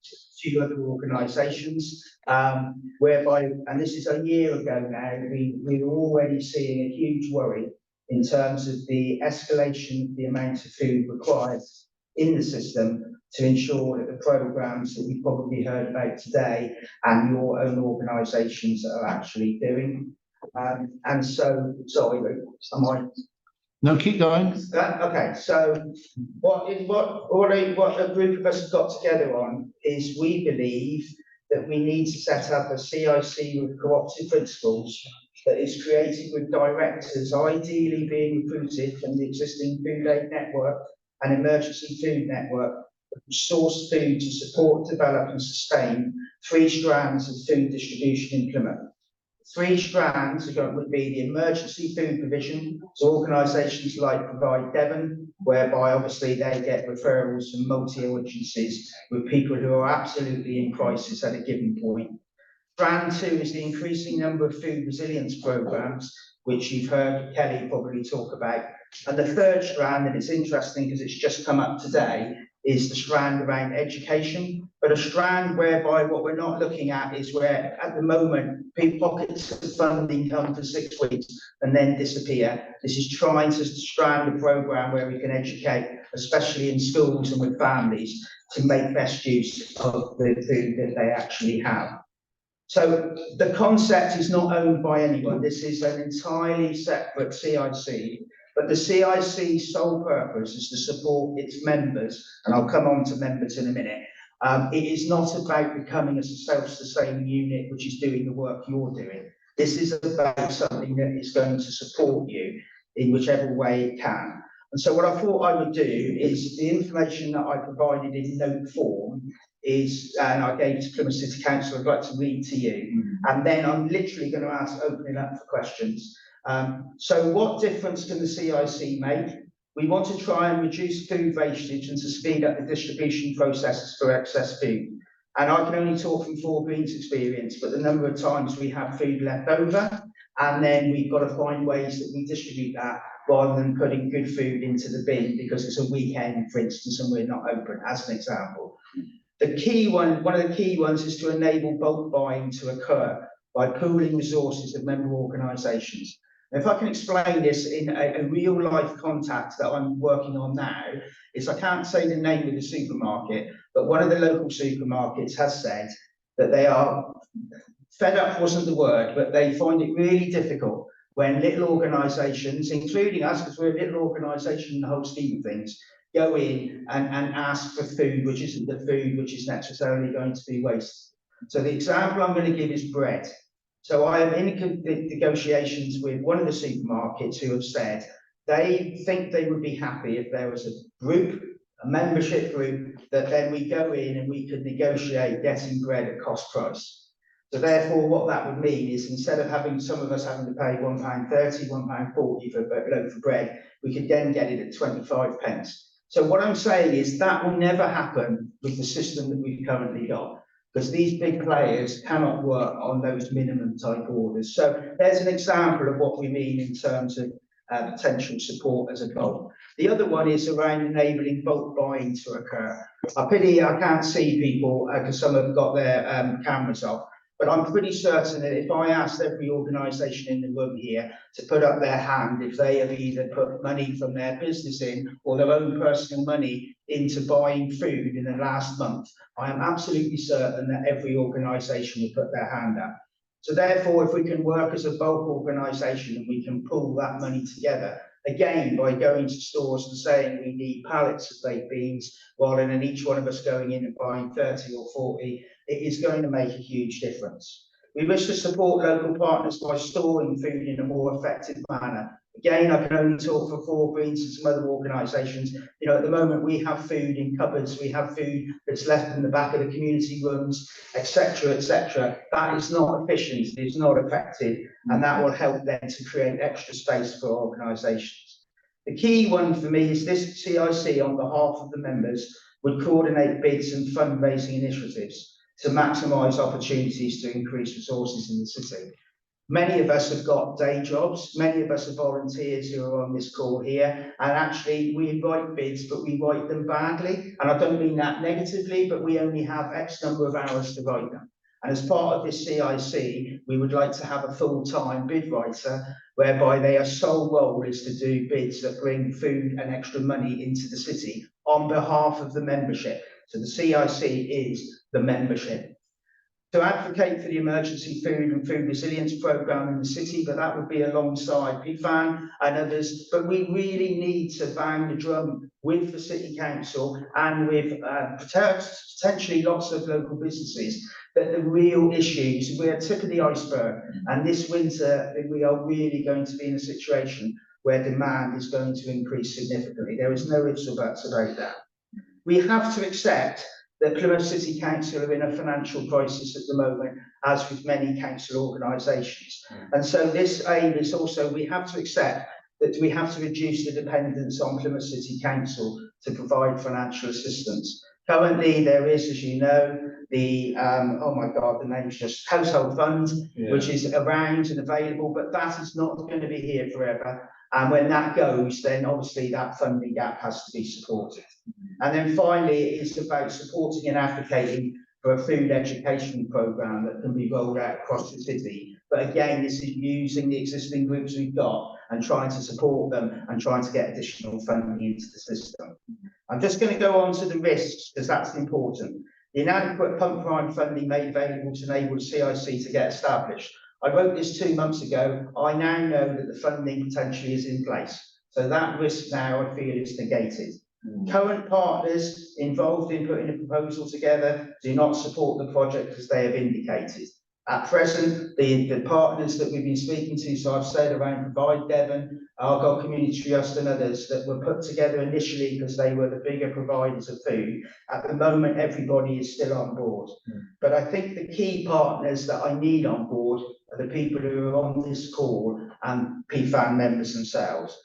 a few other organisations whereby, and this is a year ago now, we were already seeing a huge worry in terms of the escalation of the amount of food required in the system to ensure that the programmes that we've probably heard about today and your own organisations are actually doing. And so, sorry, am I? No, keep going. Okay, so what a group of us have got together on is we believe that we need to set up a CIC with cooperative principles that is created with directors ideally being recruited from the existing food aid network and emergency food network, source food to support, develop and sustain 3 strands of food distribution in Plymouth. 3 strands would be the emergency food provision, so organisations like Provide Devon, whereby obviously they get referrals from multi-agencies with people who are absolutely in crisis at a given point. Strand 2 is the increasing number of food resilience programmes, which you've heard Kelly probably talk about. And the 3rd strand, and it's interesting because it's just come up today, is the strand around education, but a strand whereby what we're not looking at is where at the moment pockets of funding come for 6 weeks and then disappear. This is trying to strand a programme where we can educate, especially in schools and with families, to make best use of the food that they actually have. So the concept is not owned by anyone. This is an entirely separate CIC. But the CIC's sole purpose is to support its members, and I'll come on to members in a minute. It is not about becoming a self-sustaining unit which is doing the work you're doing. This is about something that is going to support you in whichever way it can. And so what I thought I would do is the information that I provided in note form is, and I gave to Plymouth City Council, I'd like to read to you. And then I'm literally going to open it up for questions. So what difference can the CIC make? We want to try and reduce food wastage and to speed up the distribution processes for excess food. And I can only talk from Four Greens experience, but the number of times we have food left over, and then we've got to find ways that we distribute that rather than putting good food into the bin because it's a weekend, for instance, and we're not open, as an example. The key one of the key ones is to enable bulk buying to occur by pooling resources of member organisations. If I can explain this in a real life contact that I'm working on now, is I can't say the name of the supermarket, but one of the local supermarkets has said that they are, fed up wasn't the word, but they find it really difficult when little organisations, including us, because we're a little organisation in the whole scheme of things, go in and ask for food which isn't the food which is necessarily going to be wasted. So the example I'm going to give is bread. So I am in negotiations with one of the supermarkets who have said They think they would be happy if there was a group, a membership group, that then we go in and we could negotiate getting bread at cost price. So therefore, what that would mean is instead of having some of us having to pay £1.30, £1.40 for a loaf of bread, we could then get it at 25 pence. So what I'm saying is that will never happen with the system that we've currently got, because these big players cannot work on those minimum type orders. So there's an example of what we mean in terms of potential support as a goal. The other one is around enabling bulk buying to occur. I pity I can't see people because some have got their cameras off. But I'm pretty certain that if I asked every organisation in the room here to put up their hand if they have either put money from their business in or their own personal money into buying food in the last month, I am absolutely certain that every organisation will put their hand up. So therefore, if we can work as a bulk organisation and we can pull that money together, again, by going to stores and saying we need pallets of baked beans, rather than each one of us going in and buying 30 or 40, it is going to make a huge difference. We wish to support local partners by storing food in a more effective manner. Again, I can only talk for Four Greens and some other organisations. You know, at the moment we have food in cupboards, we have food that's left in the back of the community rooms, etc., etc. That is not efficient, it is not effective, and that will help then to create extra space for organisations. The key one for me is this CIC, on behalf of the members, would coordinate bids and fundraising initiatives to maximise opportunities to increase resources in the city. Many of us have got day jobs, many of us are volunteers who are on this call here, and actually we write bids, but we write them badly, and I don't mean that negatively, but we only have X number of hours to write them. And as part of this CIC, we would like to have a full-time bid writer, whereby their sole role is to do bids that bring food and extra money into the city on behalf of the membership. So the CIC is the membership. To advocate for the emergency food and food resilience programme in the city, but that would be alongside PFAN and others. But we really need to bang the drum with the City Council and with potentially lots of local businesses that the real issues, we're tip of the iceberg. And this winter, we are really going to be in a situation where demand is going to increase significantly. There is no ifs or buts about that. We have to accept that Plymouth City Council are in a financial crisis at the moment, as with many council organisations. And so this aim is also, we have to accept that we have to reduce the dependence on Plymouth City Council to provide financial assistance. Currently, there is, as you know, the, oh my God, the name's just Household Fund, which is around and available, but that is not going to be here forever. And when that goes, then obviously that funding gap has to be supported. And then finally, it's about supporting and advocating for a food education programme that can be rolled out across the city. But again, this is using the existing groups we've got and trying to support them and trying to get additional funding into the system. I'm just going to go on to the risks, because that's important. The inadequate pump prime funding made available to enable the CIC to get established. I wrote this 2 months ago. I now know that the funding potentially is in place. So that risk now, I feel, is negated. Current partners involved in putting a proposal together do not support the project as they have indicated. At present, the partners that we've been speaking to, so I've said around Provide Devon, Argyle Community Trust and others that were put together initially because they were the bigger providers of food. At the moment, everybody is still on board. But I think the key partners that I need on board are the people who are on this call and PFAN members themselves.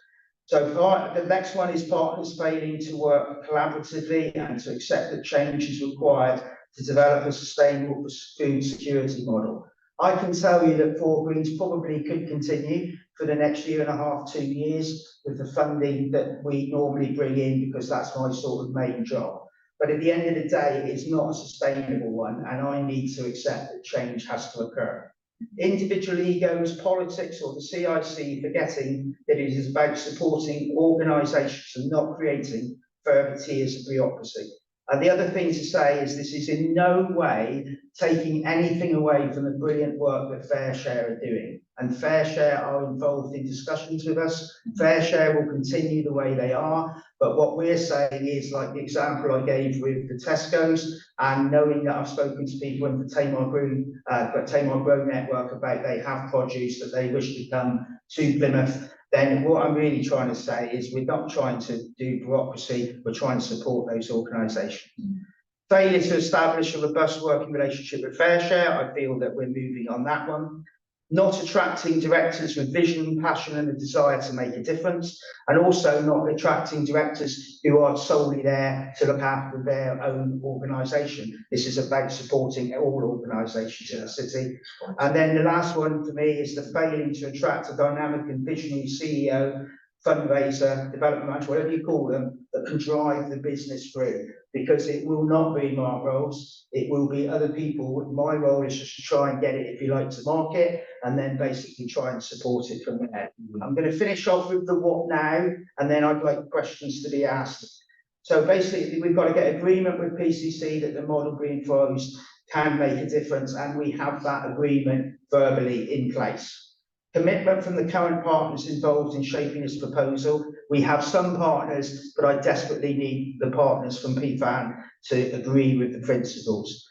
So the next one is partners failing to work collaboratively and to accept that change is required to develop a sustainable food security model. I can tell you that Four Greens probably could continue for the next 1.5 to 2 years with the funding that we normally bring in, because that's my sort of main job. But at the end of the day, it's not a sustainable one, and I need to accept that change has to occur. Individual egos, politics, or the CIC forgetting that it is about supporting organisations and not creating further tiers of bureaucracy. And the other thing to say is this is in no way taking anything away from the brilliant work that Fair Share are doing. And Fair Share are involved in discussions with us. Fair Share will continue the way they are. But what we're saying is, like the example I gave with the Tesco's, and knowing that I've spoken to people in the Tamar Grow network about they have produce that they wish to come to Plymouth, then what I'm really trying to say is we're not trying to do bureaucracy, we're trying to support those organisations. Failure to establish a robust working relationship with Fair Share, I feel that we're moving on that one. Not attracting directors with vision, passion and a desire to make a difference, and also not attracting directors who are solely there to look after their own organisation. This is about supporting all organisations in the city. And then the last one for me is the failing to attract a dynamic and visionary CEO, fundraiser, development manager, whatever you call them, that can drive the business through. Because it will not be Mark Rowles, it will be other people. My role is just to try and get it, if you like, to market, and then basically try and support it from there. I'm going to finish off with the what now, and then I'd like questions to be asked. So basically, we've got to get agreement with PCC that the model green flows can make a difference, and we have that agreement verbally in place. Commitment from the current partners involved in shaping this proposal. We have some partners, but I desperately need the partners from PFAN to agree with the principles.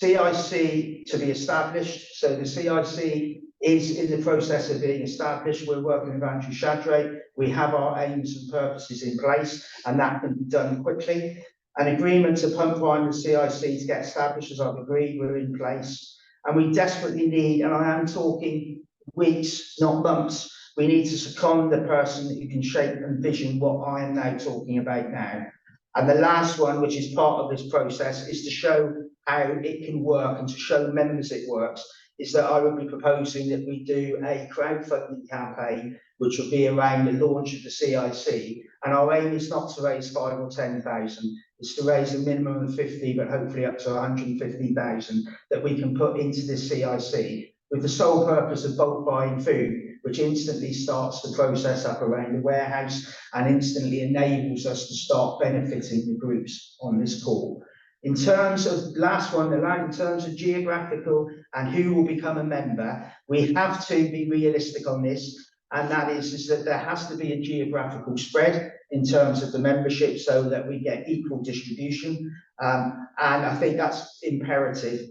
CIC to be established. So the CIC is in the process of being established. We're working with Andrew Shadrake. We have our aims and purposes in place, and that can be done quickly. An agreement to pump prime the CIC to get established, as I've agreed, we're in place. And we desperately need, and I am talking weeks, not months, we need to second the person who can shape and vision what I am now talking about now. And the last one, which is part of this process, is to show how it can work and to show members it works, is that I would be proposing that we do a crowdfunding campaign, which will be around the launch of the CIC. And our aim is not to raise 5,000 or 10,000, it's to raise a minimum of 50, but hopefully up to 150,000 that we can put into this CIC, with the sole purpose of bulk buying food, which instantly starts the process up around the warehouse and instantly enables us to start benefiting the groups on this call. In terms of, last one, in terms of geographical and who will become a member, we have to be realistic on this, and that is that there has to be a geographical spread in terms of the membership so that we get equal distribution, and I think that's imperative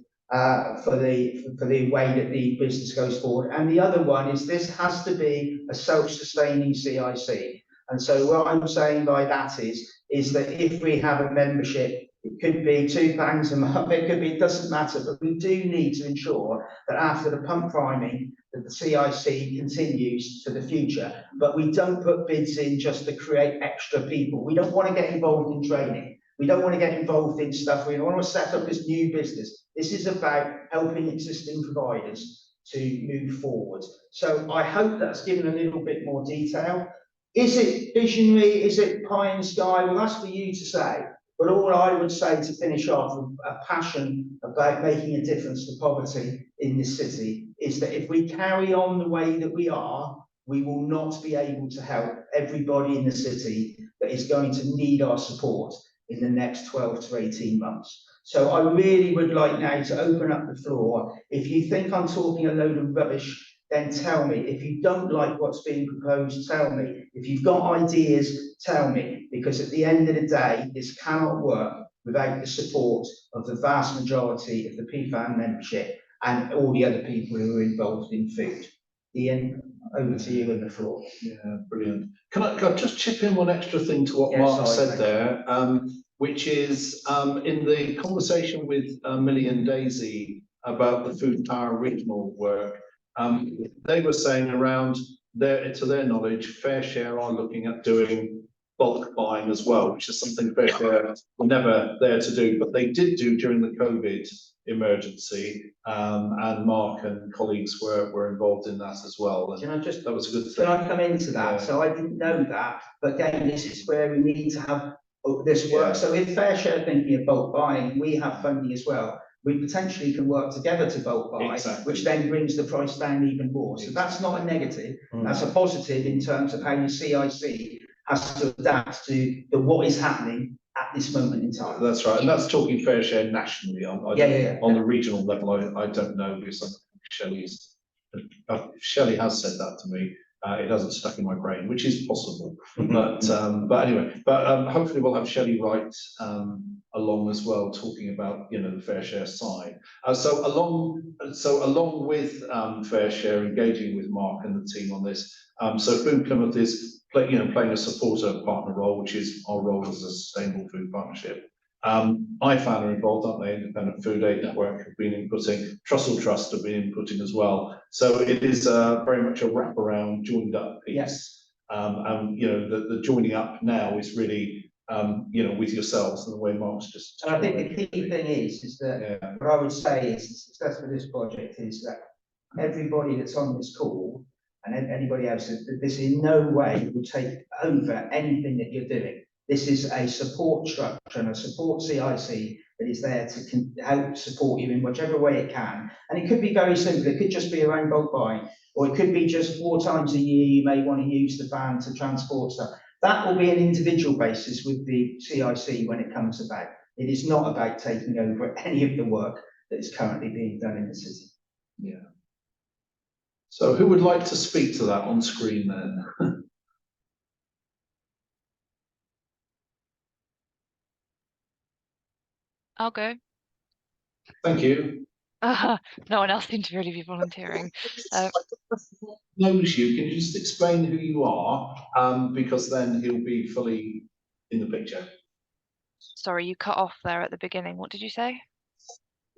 for the way that the business goes forward. And the other one is this has to be a self-sustaining CIC. And so what I'm saying by that is that if we have a membership, it could be £2 a month, it could be, it doesn't matter, but we do need to ensure that after the pump priming, that the CIC continues for the future. But we don't put bids in just to create extra people. We don't want to get involved in training. We don't want to get involved in stuff. We don't want to set up this new business. This is about helping existing providers to move forward. So I hope that's given a little bit more detail. Is it visionary? Is it pie in the sky? Well, that's for you to say. But all I would say to finish off with a passion about making a difference to poverty in this city is that if we carry on the way that we are, we will not be able to help everybody in the city that is going to need our support in the next 12 to 18 months. So I really would like now to open up the floor. If you think I'm talking a load of rubbish, then tell me. If you don't like what's being proposed, tell me. If you've got ideas, tell me. Because at the end of the day, this cannot work without the support of the vast majority of the PFAN membership and all the other people who are involved in food. Ian, over to you on the floor. Yeah, brilliant. Can I just chip in one extra thing to what Mark said there, which is in the conversation with Millie and Daisy about the Food Power Regional work, they were saying around to their knowledge, Fair Share are looking at doing bulk buying as well, which is something Fair Share were never there to do, but they did do during the COVID emergency, and Mark and colleagues were involved in that as well. And can I just, that was a good thing. Can I come into that? Yeah. So I didn't know that, but again, this is where we need to have this work. Yeah. So if Fair Share thinking of bulk buying, we have funding as well. We potentially can work together to bulk buy, exactly, which then brings the price down even more. So that's not a negative, that's a positive in terms of how the CIC has to adapt to what is happening at this moment in time. That's right, and that's talking Fair Share nationally. On the regional level, I don't know, because Shelley has said that to me. It hasn't stuck in my brain, which is possible. But anyway, hopefully we'll have Shelley Wright along as well, talking about the fair share side. So along with fair share, engaging with Mark and the team on this. So Food Plymouth is playing a supporter partner role, which is our role as a sustainable food partnership. IFAN are involved, aren't they? Independent Food Aid Network have been inputting, Trussell Trust have been inputting as well. So it is very much a wraparound, joined up piece. Yes. And the joining up now is really with yourselves and the way Mark's just. And I think the key thing is that what I would say is the success of this project is that everybody that's on this call and anybody else, this in no way will take over anything that you're doing. This is a support structure and a support CIC that is there to help support you in whichever way it can. And it could be very simple. It could just be around bulk buying, or it could be just 4 times a year you may want to use the van to transport stuff. That will be an individual basis with the CIC when it comes about. It is not about taking over any of the work that is currently being done in the city. Yeah. So who would like to speak to that on screen then? I'll go. Thank you. No one else seemed to really be volunteering. Knows you. Can you just explain who you are? Because then he'll be fully in the picture. Sorry, you cut off there at the beginning. What did you say?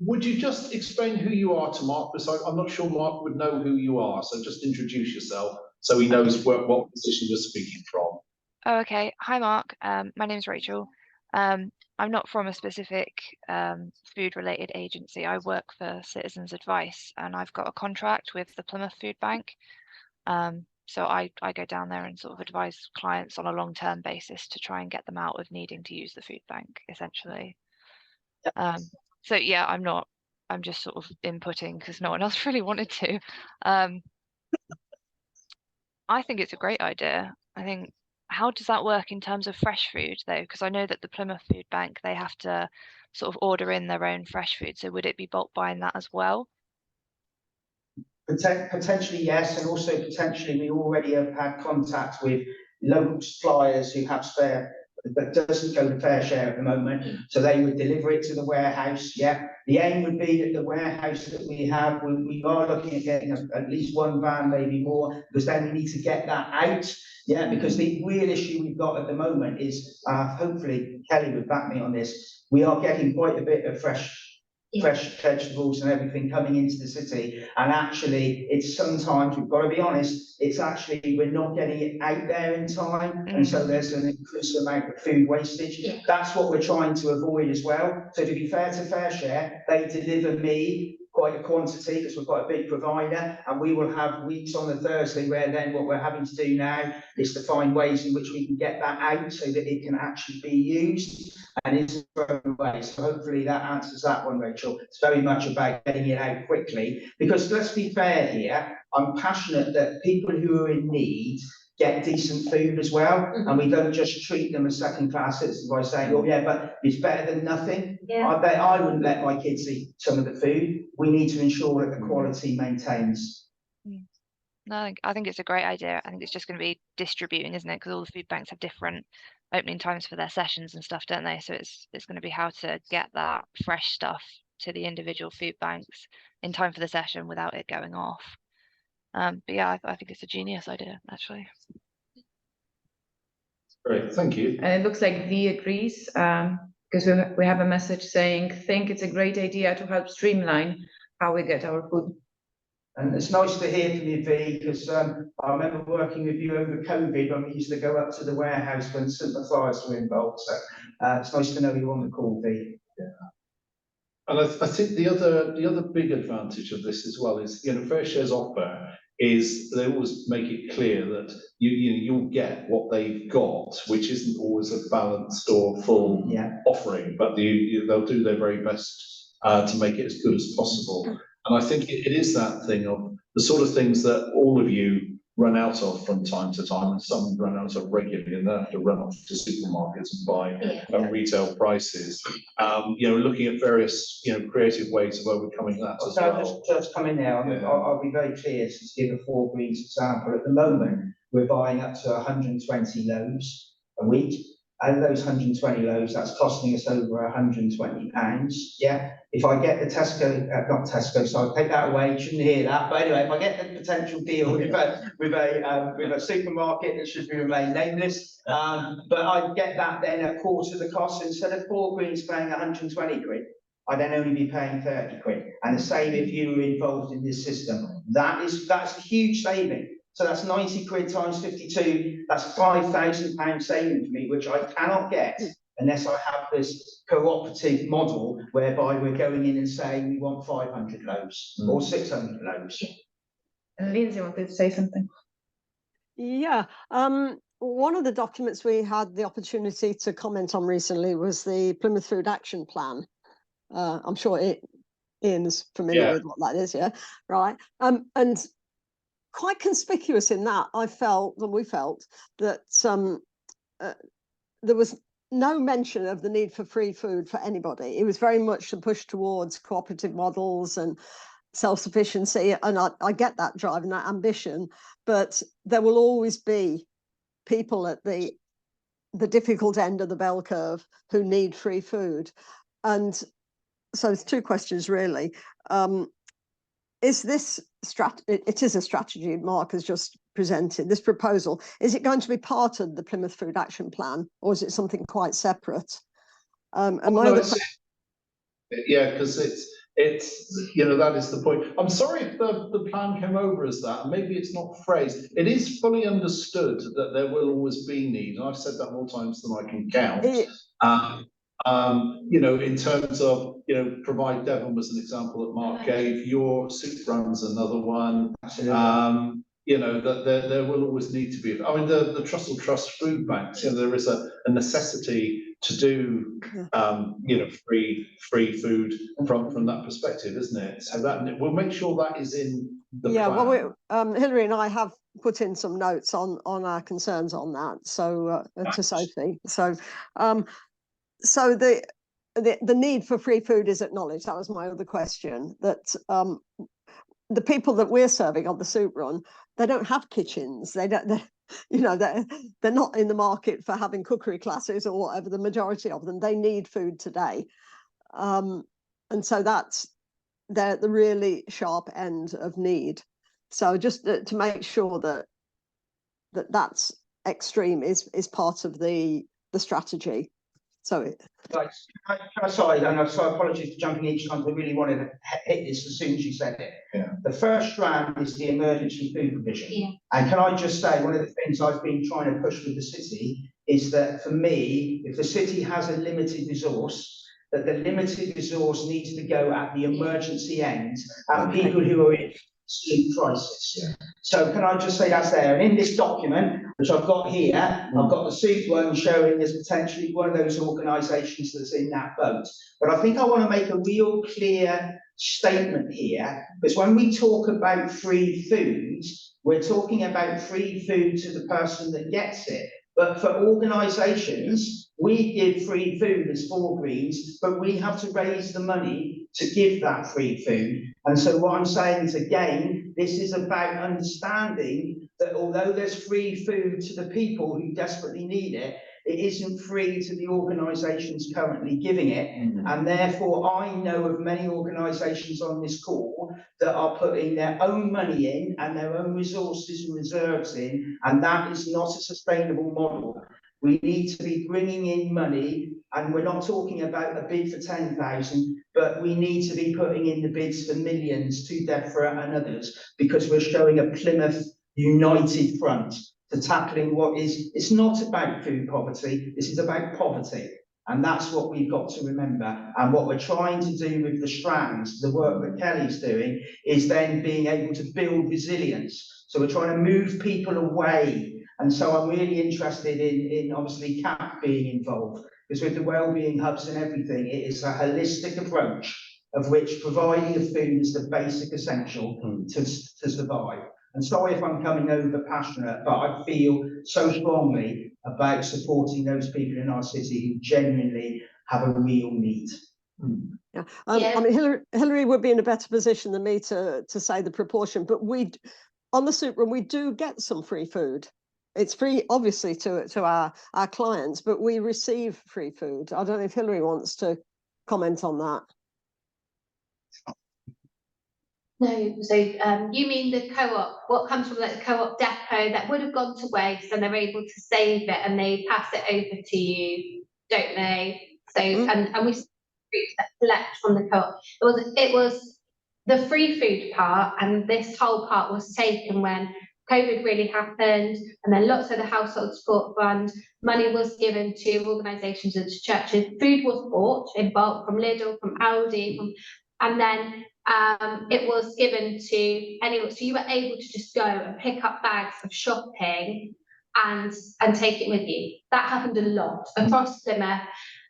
Would you just explain who you are to Mark? Because I'm not sure Mark would know who you are. So just introduce yourself so he knows what position you're speaking from. Oh, okay. Hi, Mark. My name's Rachel. I'm not from a specific food-related agency. I work for Citizens Advice, and I've got a contract with the Plymouth Food Bank. So I go down there and sort of advise clients on a long-term basis to try and get them out of needing to use the food bank, essentially. So yeah, I'm just sort of inputting because no one else really wanted to. I think it's a great idea. I think, how does that work in terms of fresh food though? Because I know that the Plymouth Food Bank, they have to sort of order in their own fresh food. So would it be bulk buying that as well? Potentially, yes. And also potentially we already have had contact with local suppliers who have spare that doesn't go to fair share at the moment. So they would deliver it to the warehouse. Yeah. The aim would be that the warehouse that we have, we are looking at getting at least 1 van, maybe more, because then we need to get that out. Yeah, because the real issue we've got at the moment is, hopefully Kelly would back me on this, we are getting quite a bit of fresh vegetables and everything coming into the city, and actually it's sometimes, we've got to be honest, it's actually we're not getting it out there in time, and so there's an increased amount of food wastage. That's what we're trying to avoid as well. So to be fair to fair share, they deliver me quite a quantity because we've got a big provider, and we will have weeks on the Thursday where then what we're having to do now is to find ways in which we can get that out so that it can actually be used and isn't thrown away. So hopefully that answers that one, Rachel. It's very much about getting it out quickly, because let's be fair here, I'm passionate that people who are in need get decent food as well, and we don't just treat them as second-class citizens by saying, oh yeah, but it's better than nothing. Yeah. I bet I wouldn't let my kids eat some of the food. We need to ensure that the quality maintains. No, I think it's a great idea. I think it's just going to be distributing, isn't it? Because all the food banks have different opening times for their sessions and stuff, don't they? So it's going to be how to get that fresh stuff to the individual food banks in time for the session without it going off. But yeah, I think it's a genius idea, actually. Great, thank you. And it looks like V agrees, because we have a message saying, think it's a great idea to help streamline how we get our food. And it's nice to hear from you, V, because I remember working with you over COVID when we used to go up to the warehouse when sympathisers were involved. So it's nice to know you're on the call, V. Yeah. And I think the other big advantage of this as well is, Fair Share's offer is they always make it clear that you'll get what they've got, which isn't always a balanced or full offering, but they'll do their very best to make it as good as possible. And I think it is that thing of the sort of things that all of you run out of from time to time, and some run out of regularly, and they have to run off to supermarkets and buy at retail prices. Looking at various, creative ways of overcoming that as So well. just come in there, I'll be very clear, to give a Four Greens example. At the moment, we're buying up to 120 loaves a week. And those 120 loaves, that's costing us over £120. Yeah. If I get the Tesco, not Tesco, so I'll take that away. You shouldn't hear that. But anyway, if I get the potential deal with a supermarket that should remain nameless, but I get that then at quarter the cost. Instead of Four Greens paying 120 quid, I then only be paying 30 quid. And the same if you were involved in this system. That's a huge saving. So that's 90 quid times 52, that's £5,000 saving for me, which I cannot get unless I have this cooperative model whereby we're going in and saying we want 500 loaves or 600 loaves. And Lindsay wanted to say something. Yeah, one of the documents we had the opportunity to comment on recently was the Plymouth Food Action Plan. I'm sure Ian's familiar with what that is, yeah, right. And quite conspicuous in that, I felt, and we felt, that there was no mention of the need for free food for anybody. It was very much a push towards cooperative models and self-sufficiency, and I get that drive and that ambition, but there will always be people at the difficult end of the bell curve who need free food. And so it's two questions really. Is this it is a strategy Mark has just presented, this proposal, is it going to be part of the Plymouth Food Action Plan, or is it something quite separate? Because it's that is the point. I'm sorry if the plan came over as that, and maybe it's not phrased. It is fully understood that there will always be need, and I've said that more times than I can count. In terms of, provide Devon was an example that Mark gave, your soup run's another one. That there will always need to be, I mean, the Trussell Trust food banks, there is a necessity to do, free food from that perspective, isn't it? So that we'll make sure that is in the plan. Well, Hilary and I have put in some notes on our concerns on that, so to Sophie. So the need for free food is acknowledged. That was my other question. That the people that we're serving on the soup run, they don't have kitchens. They don't. They're not in the market for having cookery classes or whatever. The majority of them, they need food today, and so they're at the really sharp end of need. So just to make sure that's extreme is part of the strategy. So sorry, and so apologies for jumping each time. I really wanted to hit this as soon as you said it. Yeah. The first strand is the emergency food provision. Yeah. And can I just say, one of the things I've been trying to push with the city is that for me, if the city has a limited resource, that the limited resource needs to go at the emergency end at people who are in absolute crisis. Yeah. So can I just say that's there? And in this document, which I've got here, I've got the soup one showing there's potentially one of those organisations that's in that boat. But I think I want to make a real clear statement here, because when we talk about free food, we're talking about free food to the person that gets it. But for organisations, we give free food as Four Greens, but we have to raise the money to give that free food. And so what I'm saying is, again, this is about understanding that although there's free food to the people who desperately need it, it isn't free to the organisations currently giving it. And therefore, I know of many organisations on this call that are putting their own money in and their own resources and reserves in, and that is not a sustainable model. We need to be bringing in money, and we're not talking about a bid for 10,000, but we need to be putting in the bids for millions to DEFRA and others, because we're showing a Plymouth united front to tackling what is, it's not about food poverty, this is about poverty. And that's what we've got to remember. And what we're trying to do with the strands, the work that Kelly's doing, is then being able to build resilience. So we're trying to move people away. And so I'm really interested in obviously CAP being involved, because with the wellbeing hubs and everything, it is a holistic approach of which providing the food is the basic essential to survive. And sorry if I'm coming over passionate, but I feel so strongly about supporting those people in our city who genuinely have a real need. Yeah, I mean, Hilary would be in a better position than me to say the proportion, but on the soup run, we do get some free food. It's free, obviously, to our clients, but we receive free food. I don't know if Hilary wants to comment on that. No, so you mean the co-op, what comes from like the co-op depot that would have gone to waste and they're able to save it and they pass it over to you, don't they? So, and we groups that collect from the co-op. It was the free food part, and this whole part was taken when COVID really happened, and then lots of the household support fund money was given to organisations and to churches. Food was bought in bulk from Lidl, from Aldi, and then it was given to anyone. So you were able to just go and pick up bags of shopping and take it with you. That happened a lot across Plymouth.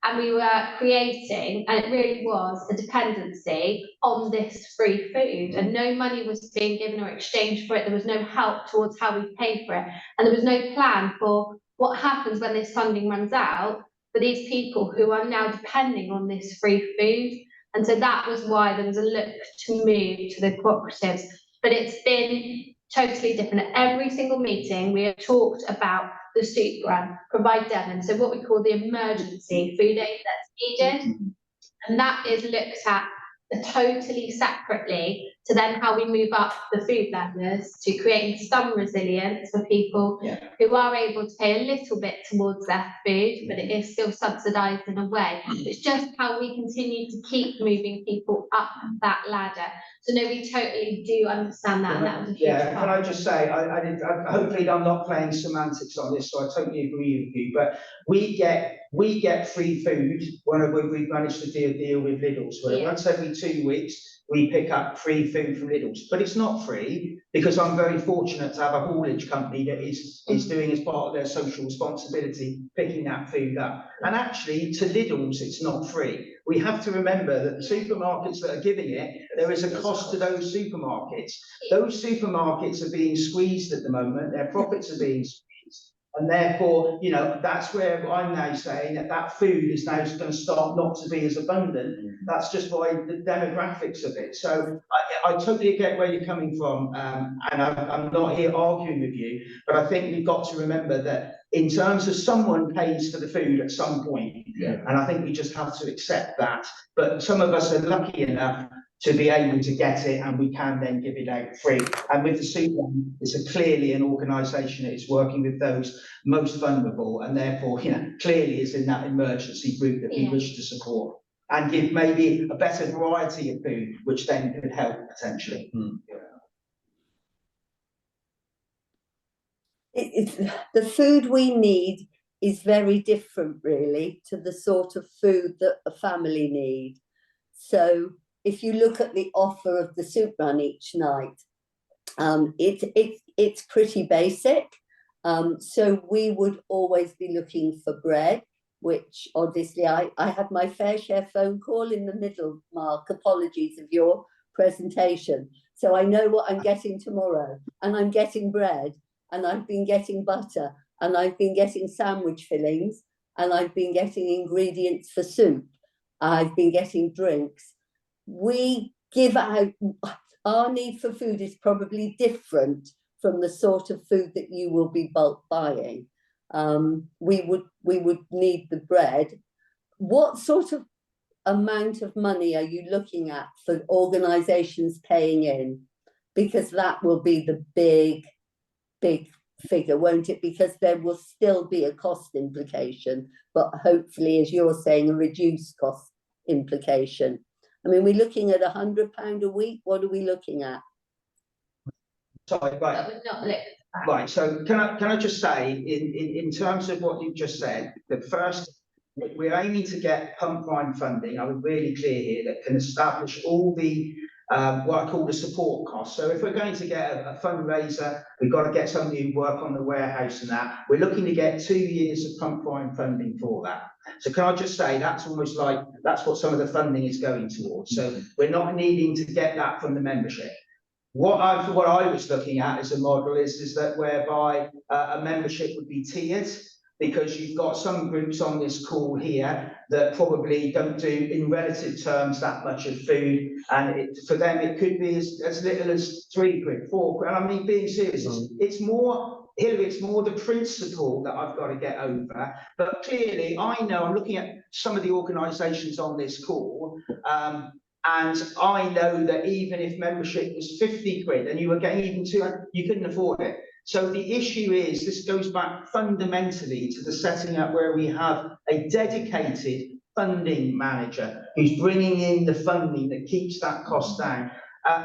And we were creating, and it really was a dependency on this free food, and no money was being given or exchanged for it. There was no help towards how we pay for it, and there was no plan for what happens when this funding runs out for these people who are now depending on this free food. And so that was why there was a look to move to the cooperatives. But it's been totally different. At every single meeting, we have talked about the soup run, provide them, and so what we call the emergency food aid that's needed, and that is looked at totally separately to then how we move up the food ladders to creating some resilience for people who are able to pay a little bit towards their food, but it is still subsidised in a way. It's just how we continue to keep moving people up that ladder. So no, we totally do understand that, and that was a huge part. Can I just say, hopefully I'm not playing semantics on this, so I totally agree with you, but we get free food when we've managed to deal with Lidl's, where once every 2 weeks we pick up free food from Lidl's, but it's not free because I'm very fortunate to have a haulage company that is doing as part of their social responsibility, picking that food up. And actually to Lidl's, it's not free. We have to remember that the supermarkets that are giving it, there is a cost to those supermarkets. Those supermarkets are being squeezed at the moment, their profits are being squeezed. And therefore, you know, that's where I'm now saying that food is now going to start not to be as abundant. That's just by the demographics of it. So I totally get where you're coming from, and I'm not here arguing with you, but I think we've got to remember that in terms of someone pays for the food at some point, and I think we just have to accept that. But some of us are lucky enough to be able to get it, and we can then give it out free. And with the soup run, it's clearly an organisation that is working with those most vulnerable, and therefore, you know, clearly is in that emergency group that we wish to support and give maybe a better variety of food, which then could help potentially. The food we need is very different, really, to the sort of food that a family need. So if you look at the offer of the soup run each night, it's pretty basic. So we would always be looking for bread, which obviously I had my fair share phone call in the middle, Mark, apologies of your presentation. So I know what I'm getting tomorrow, and I'm getting bread, and I've been getting butter, and I've been getting sandwich fillings, and I've been getting ingredients for soup. I've been getting drinks. We give out, our need for food is probably different from the sort of food that you will be bulk buying. We would need the bread. What sort of amount of money are you looking at for organisations paying in? Because that will be the big figure, won't it? Because there will still be a cost implication, but hopefully, as you're saying, a reduced cost implication. I mean, we're looking at £100 a week. What are we looking at? Sorry, right. So can I just say, in terms of what you've just said, the first, we're aiming to get pump prime funding. I was really clear here that can establish all the what I call the support costs. So if we're going to get a fundraiser, we've got to get somebody who work on the warehouse and that. We're looking to get 2 years of pump prime funding for that. So can I just say that's almost like that's what some of the funding is going towards. So we're not needing to get that from the membership. What I was looking at as a model is that whereby a membership would be tiered, because you've got some groups on this call here that probably don't do, in relative terms, that much of food, and for them it could be as little as £3, £4. And I mean, being serious, it's more, Hilary, it's more the principle that I've got to get over. But clearly, I know, I'm looking at some of the organisations on this call, and I know that even if membership was £50 and you were getting even 200, you couldn't afford it. So the issue is, this goes back fundamentally to the setting up where we have a dedicated funding manager who's bringing in the funding that keeps that cost down.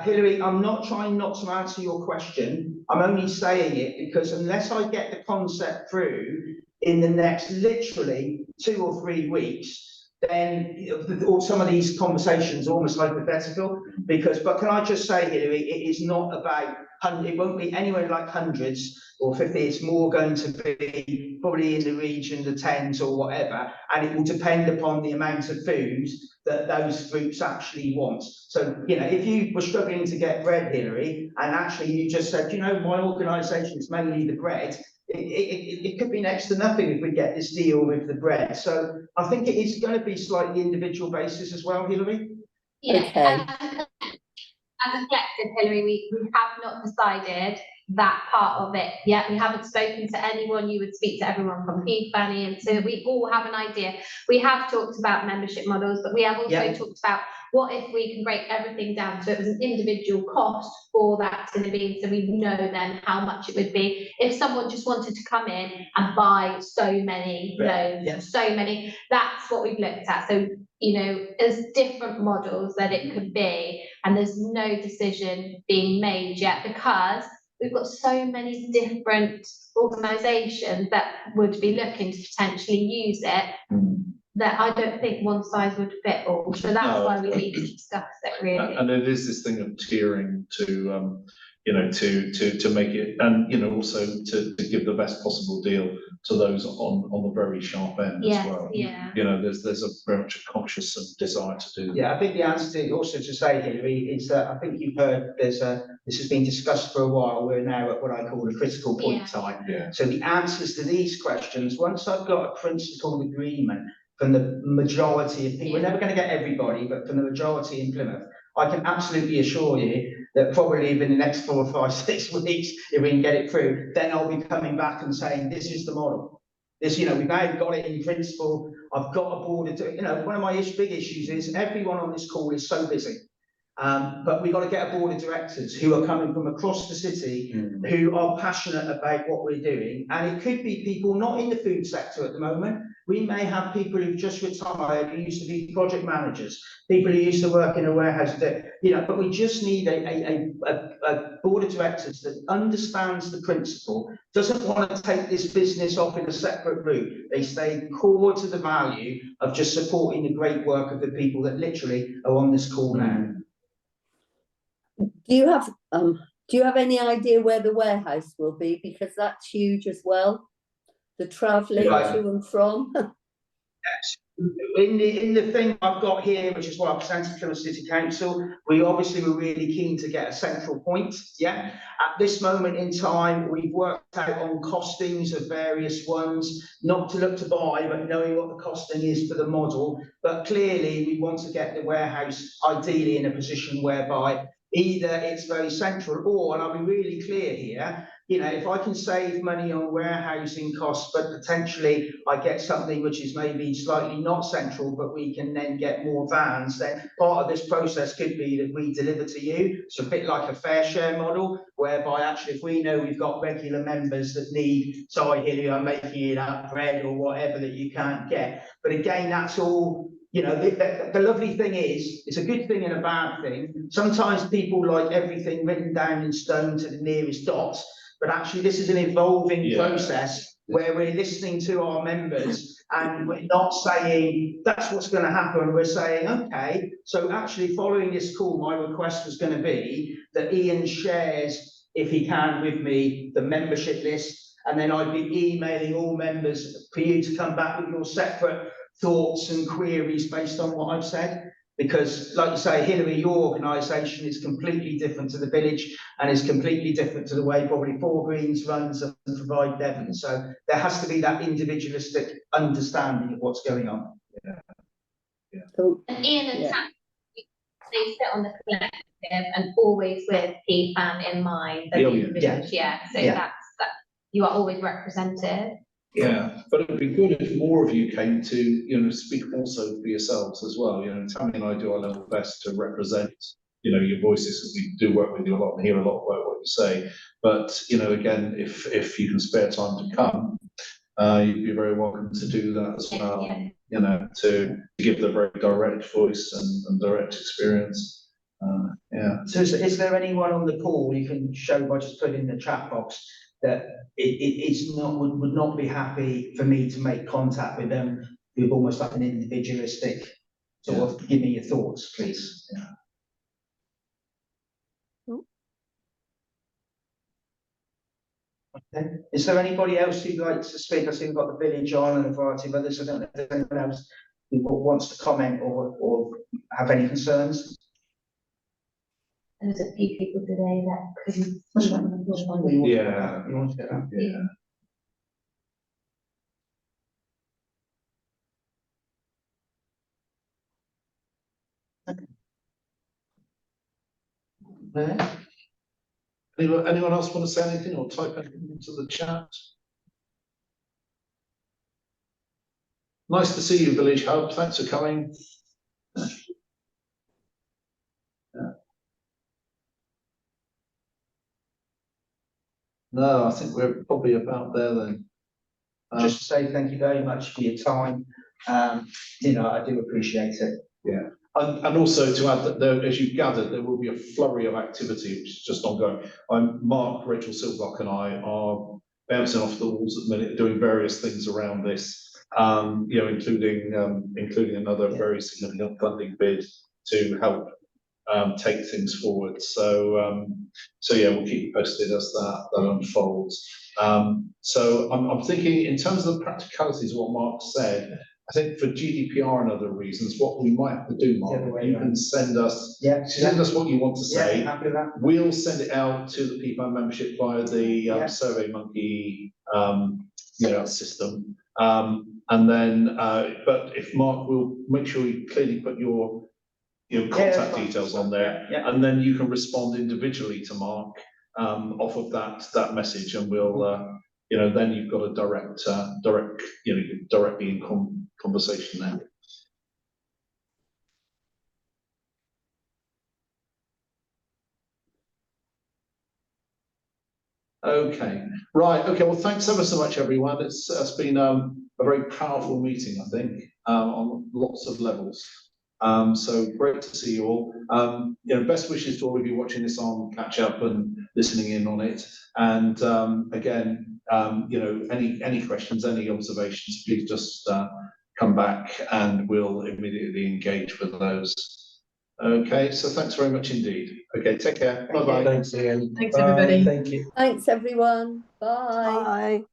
Hilary, I'm not trying not to answer your question. I'm only saying it because unless I get the concept through in the next literally 2 or 3 weeks, then or some of these conversations are almost hypothetical. But can I just say, Hilary, it is not about, it won't be anywhere like hundreds or 50. It's more going to be probably in the region, the tens or whatever, and it will depend upon the amount of food that those groups actually want. So, you know, if you were struggling to get bread, Hilary, and actually you just said, you know, my organisation is mainly the bread, it could be next to nothing if we get this deal with the bread. So I think it is going to be slightly individual basis as well, Hilary. Yeah. Okay. As a collective, Hilary, we have not decided that part of it yet. We haven't spoken to anyone. You would speak to everyone from PFAN, and so we all have an idea. We have talked about membership models, but we have also talked about what if we can break everything down so it was an individual cost for that to be, so we know then how much it would be if someone just wanted to come in and buy so many loaves, so many. That's what we've looked at. So, you know, there's different models that it could be, and there's no decision being made yet because we've got so many different organisations that would be looking to potentially use it, that I don't think one size would fit all. So that's why we need to discuss it, really. And it is this thing of tiering to, you know, to make it, and, you know, also to give the best possible deal to those on the very sharp end as well. Yeah. You know, there's a very much a conscious desire to do that. Yeah, I think the answer to also to say, Hilary, is that I think you've heard this has been discussed for a while. We're now at what I call a critical point time. Yeah. So the answers to these questions, once I've got a principled agreement from the majority of people, we're never going to get everybody, but from the majority in Plymouth, I can absolutely assure you that probably in the next 4, 5, 6 weeks, if we can get it through, then I'll be coming back and saying, this is the model. This, you know, we've now got it in principle. I've got a board, you know, one of my big issues is everyone on this call is so busy. But we've got to get a board of directors who are coming from across the city, who are passionate about what we're doing. And it could be people not in the food sector at the moment. We may have people who've just retired, who used to be project managers, people who used to work in a warehouse, you know, but we just need a board of directors that understands the principle, doesn't want to take this business off in a separate route. They stay core to the value of just supporting the great work of the people that literally are on this call now. Do you have any idea where the warehouse will be? Because that's huge as well. The travelling to and from. In the thing I've got here, which is what I presented to Plymouth City Council, we obviously were really keen to get a central point. Yeah. At this moment in time, we've worked out on costings of various ones, not to look to buy, but knowing what the costing is for the model. But clearly, we want to get the warehouse ideally in a position whereby either it's very central or, and I'll be really clear here, you know, if I can save money on warehousing costs, but potentially I get something which is maybe slightly not central, but we can then get more vans, then part of this process could be that we deliver to you. It's a bit like a fair share model, whereby actually if we know we've got regular members that need, sorry, Hilary, I'm making it up, bread or whatever that you can't get. But again, that's all, you know, the lovely thing is, it's a good thing and a bad thing. Sometimes people like everything written down in stone to the nearest dot. But actually, this is an evolving process where we're listening to our members and we're not saying that's what's going to happen. We're saying, okay, so actually following this call, my request was going to be that Ian shares, if he can with me, the membership list. And then I'd be emailing all members for you to come back with your separate thoughts and queries based on what I've said. Because like you say, Hillary, your organisation is completely different to the village and is completely different to the way probably Four Greens runs and Provide Devon. So there has to be that individualistic understanding of what's going on. Cool. And Ian and Yeah. Kat, they sit on the collective and always with PFAN in mind. Oh, The yeah. individuals, so that's that you are always represented. Yeah, but it'd be good if more of you came to, you know, speak also for yourselves as well. You know, Tammy and I do our level best to represent, you know, your voices, because we do work with you a lot and hear a lot about what you say. But, you know, again, if you can spare time to come, you'd be very welcome to do that as well. Yeah. You know, to give the very direct voice and direct experience. Yeah. So is there anyone on the call you can show by just putting in the chat box that it's not would not be happy for me to make contact with them with almost like an individualistic sort of give me your thoughts, please. Yeah. Okay. Is there anybody else who'd like to speak? I see we've got the village on and a variety of others. I don't know if there's anyone else who wants to comment or have any concerns. There's a few people today that couldn't. Yeah. You want to get that? Yeah. Yeah. Anyone else want to say anything or type anything into the chat? Nice to see you, Village Hub. Thanks for coming. No, I think we're probably about there then. Just to say thank you very much for your time. You know, I do appreciate it. Yeah, and also to add that there, as you've gathered, there will be a flurry of activity which is just ongoing. Mark, Rachel Silcock and I are bouncing off the walls at the minute, doing various things around this, you know, including another very significant funding bid to help take things forward. So yeah, we'll keep you posted as that unfolds. So I'm thinking in terms of the practicalities of what Mark said, I think for GDPR and other reasons, what we might have to do, Mark, you can send us, send us what you want to say. Happy with that. We'll send it out to the PFAN membership via the SurveyMonkey you know, system. And then, but if Mark will make sure you clearly put your contact details on there, and then you can respond individually to Mark off of that message, and we'll you know, then you've got a direct you know, directly in conversation there. Okay, right. Okay, well, thanks ever so much, everyone. It's been a very powerful meeting, I think, on lots of levels. So great to see you all. You know, best wishes to all of you watching this on catch up and listening in on it. And again, you know, any questions, any observations, please just come back and we'll immediately engage with those. Okay, so thanks very much indeed. Okay, take care. Bye bye. Thanks, Ian. Thanks, everybody. Thank you. Thanks, everyone. Bye. Bye.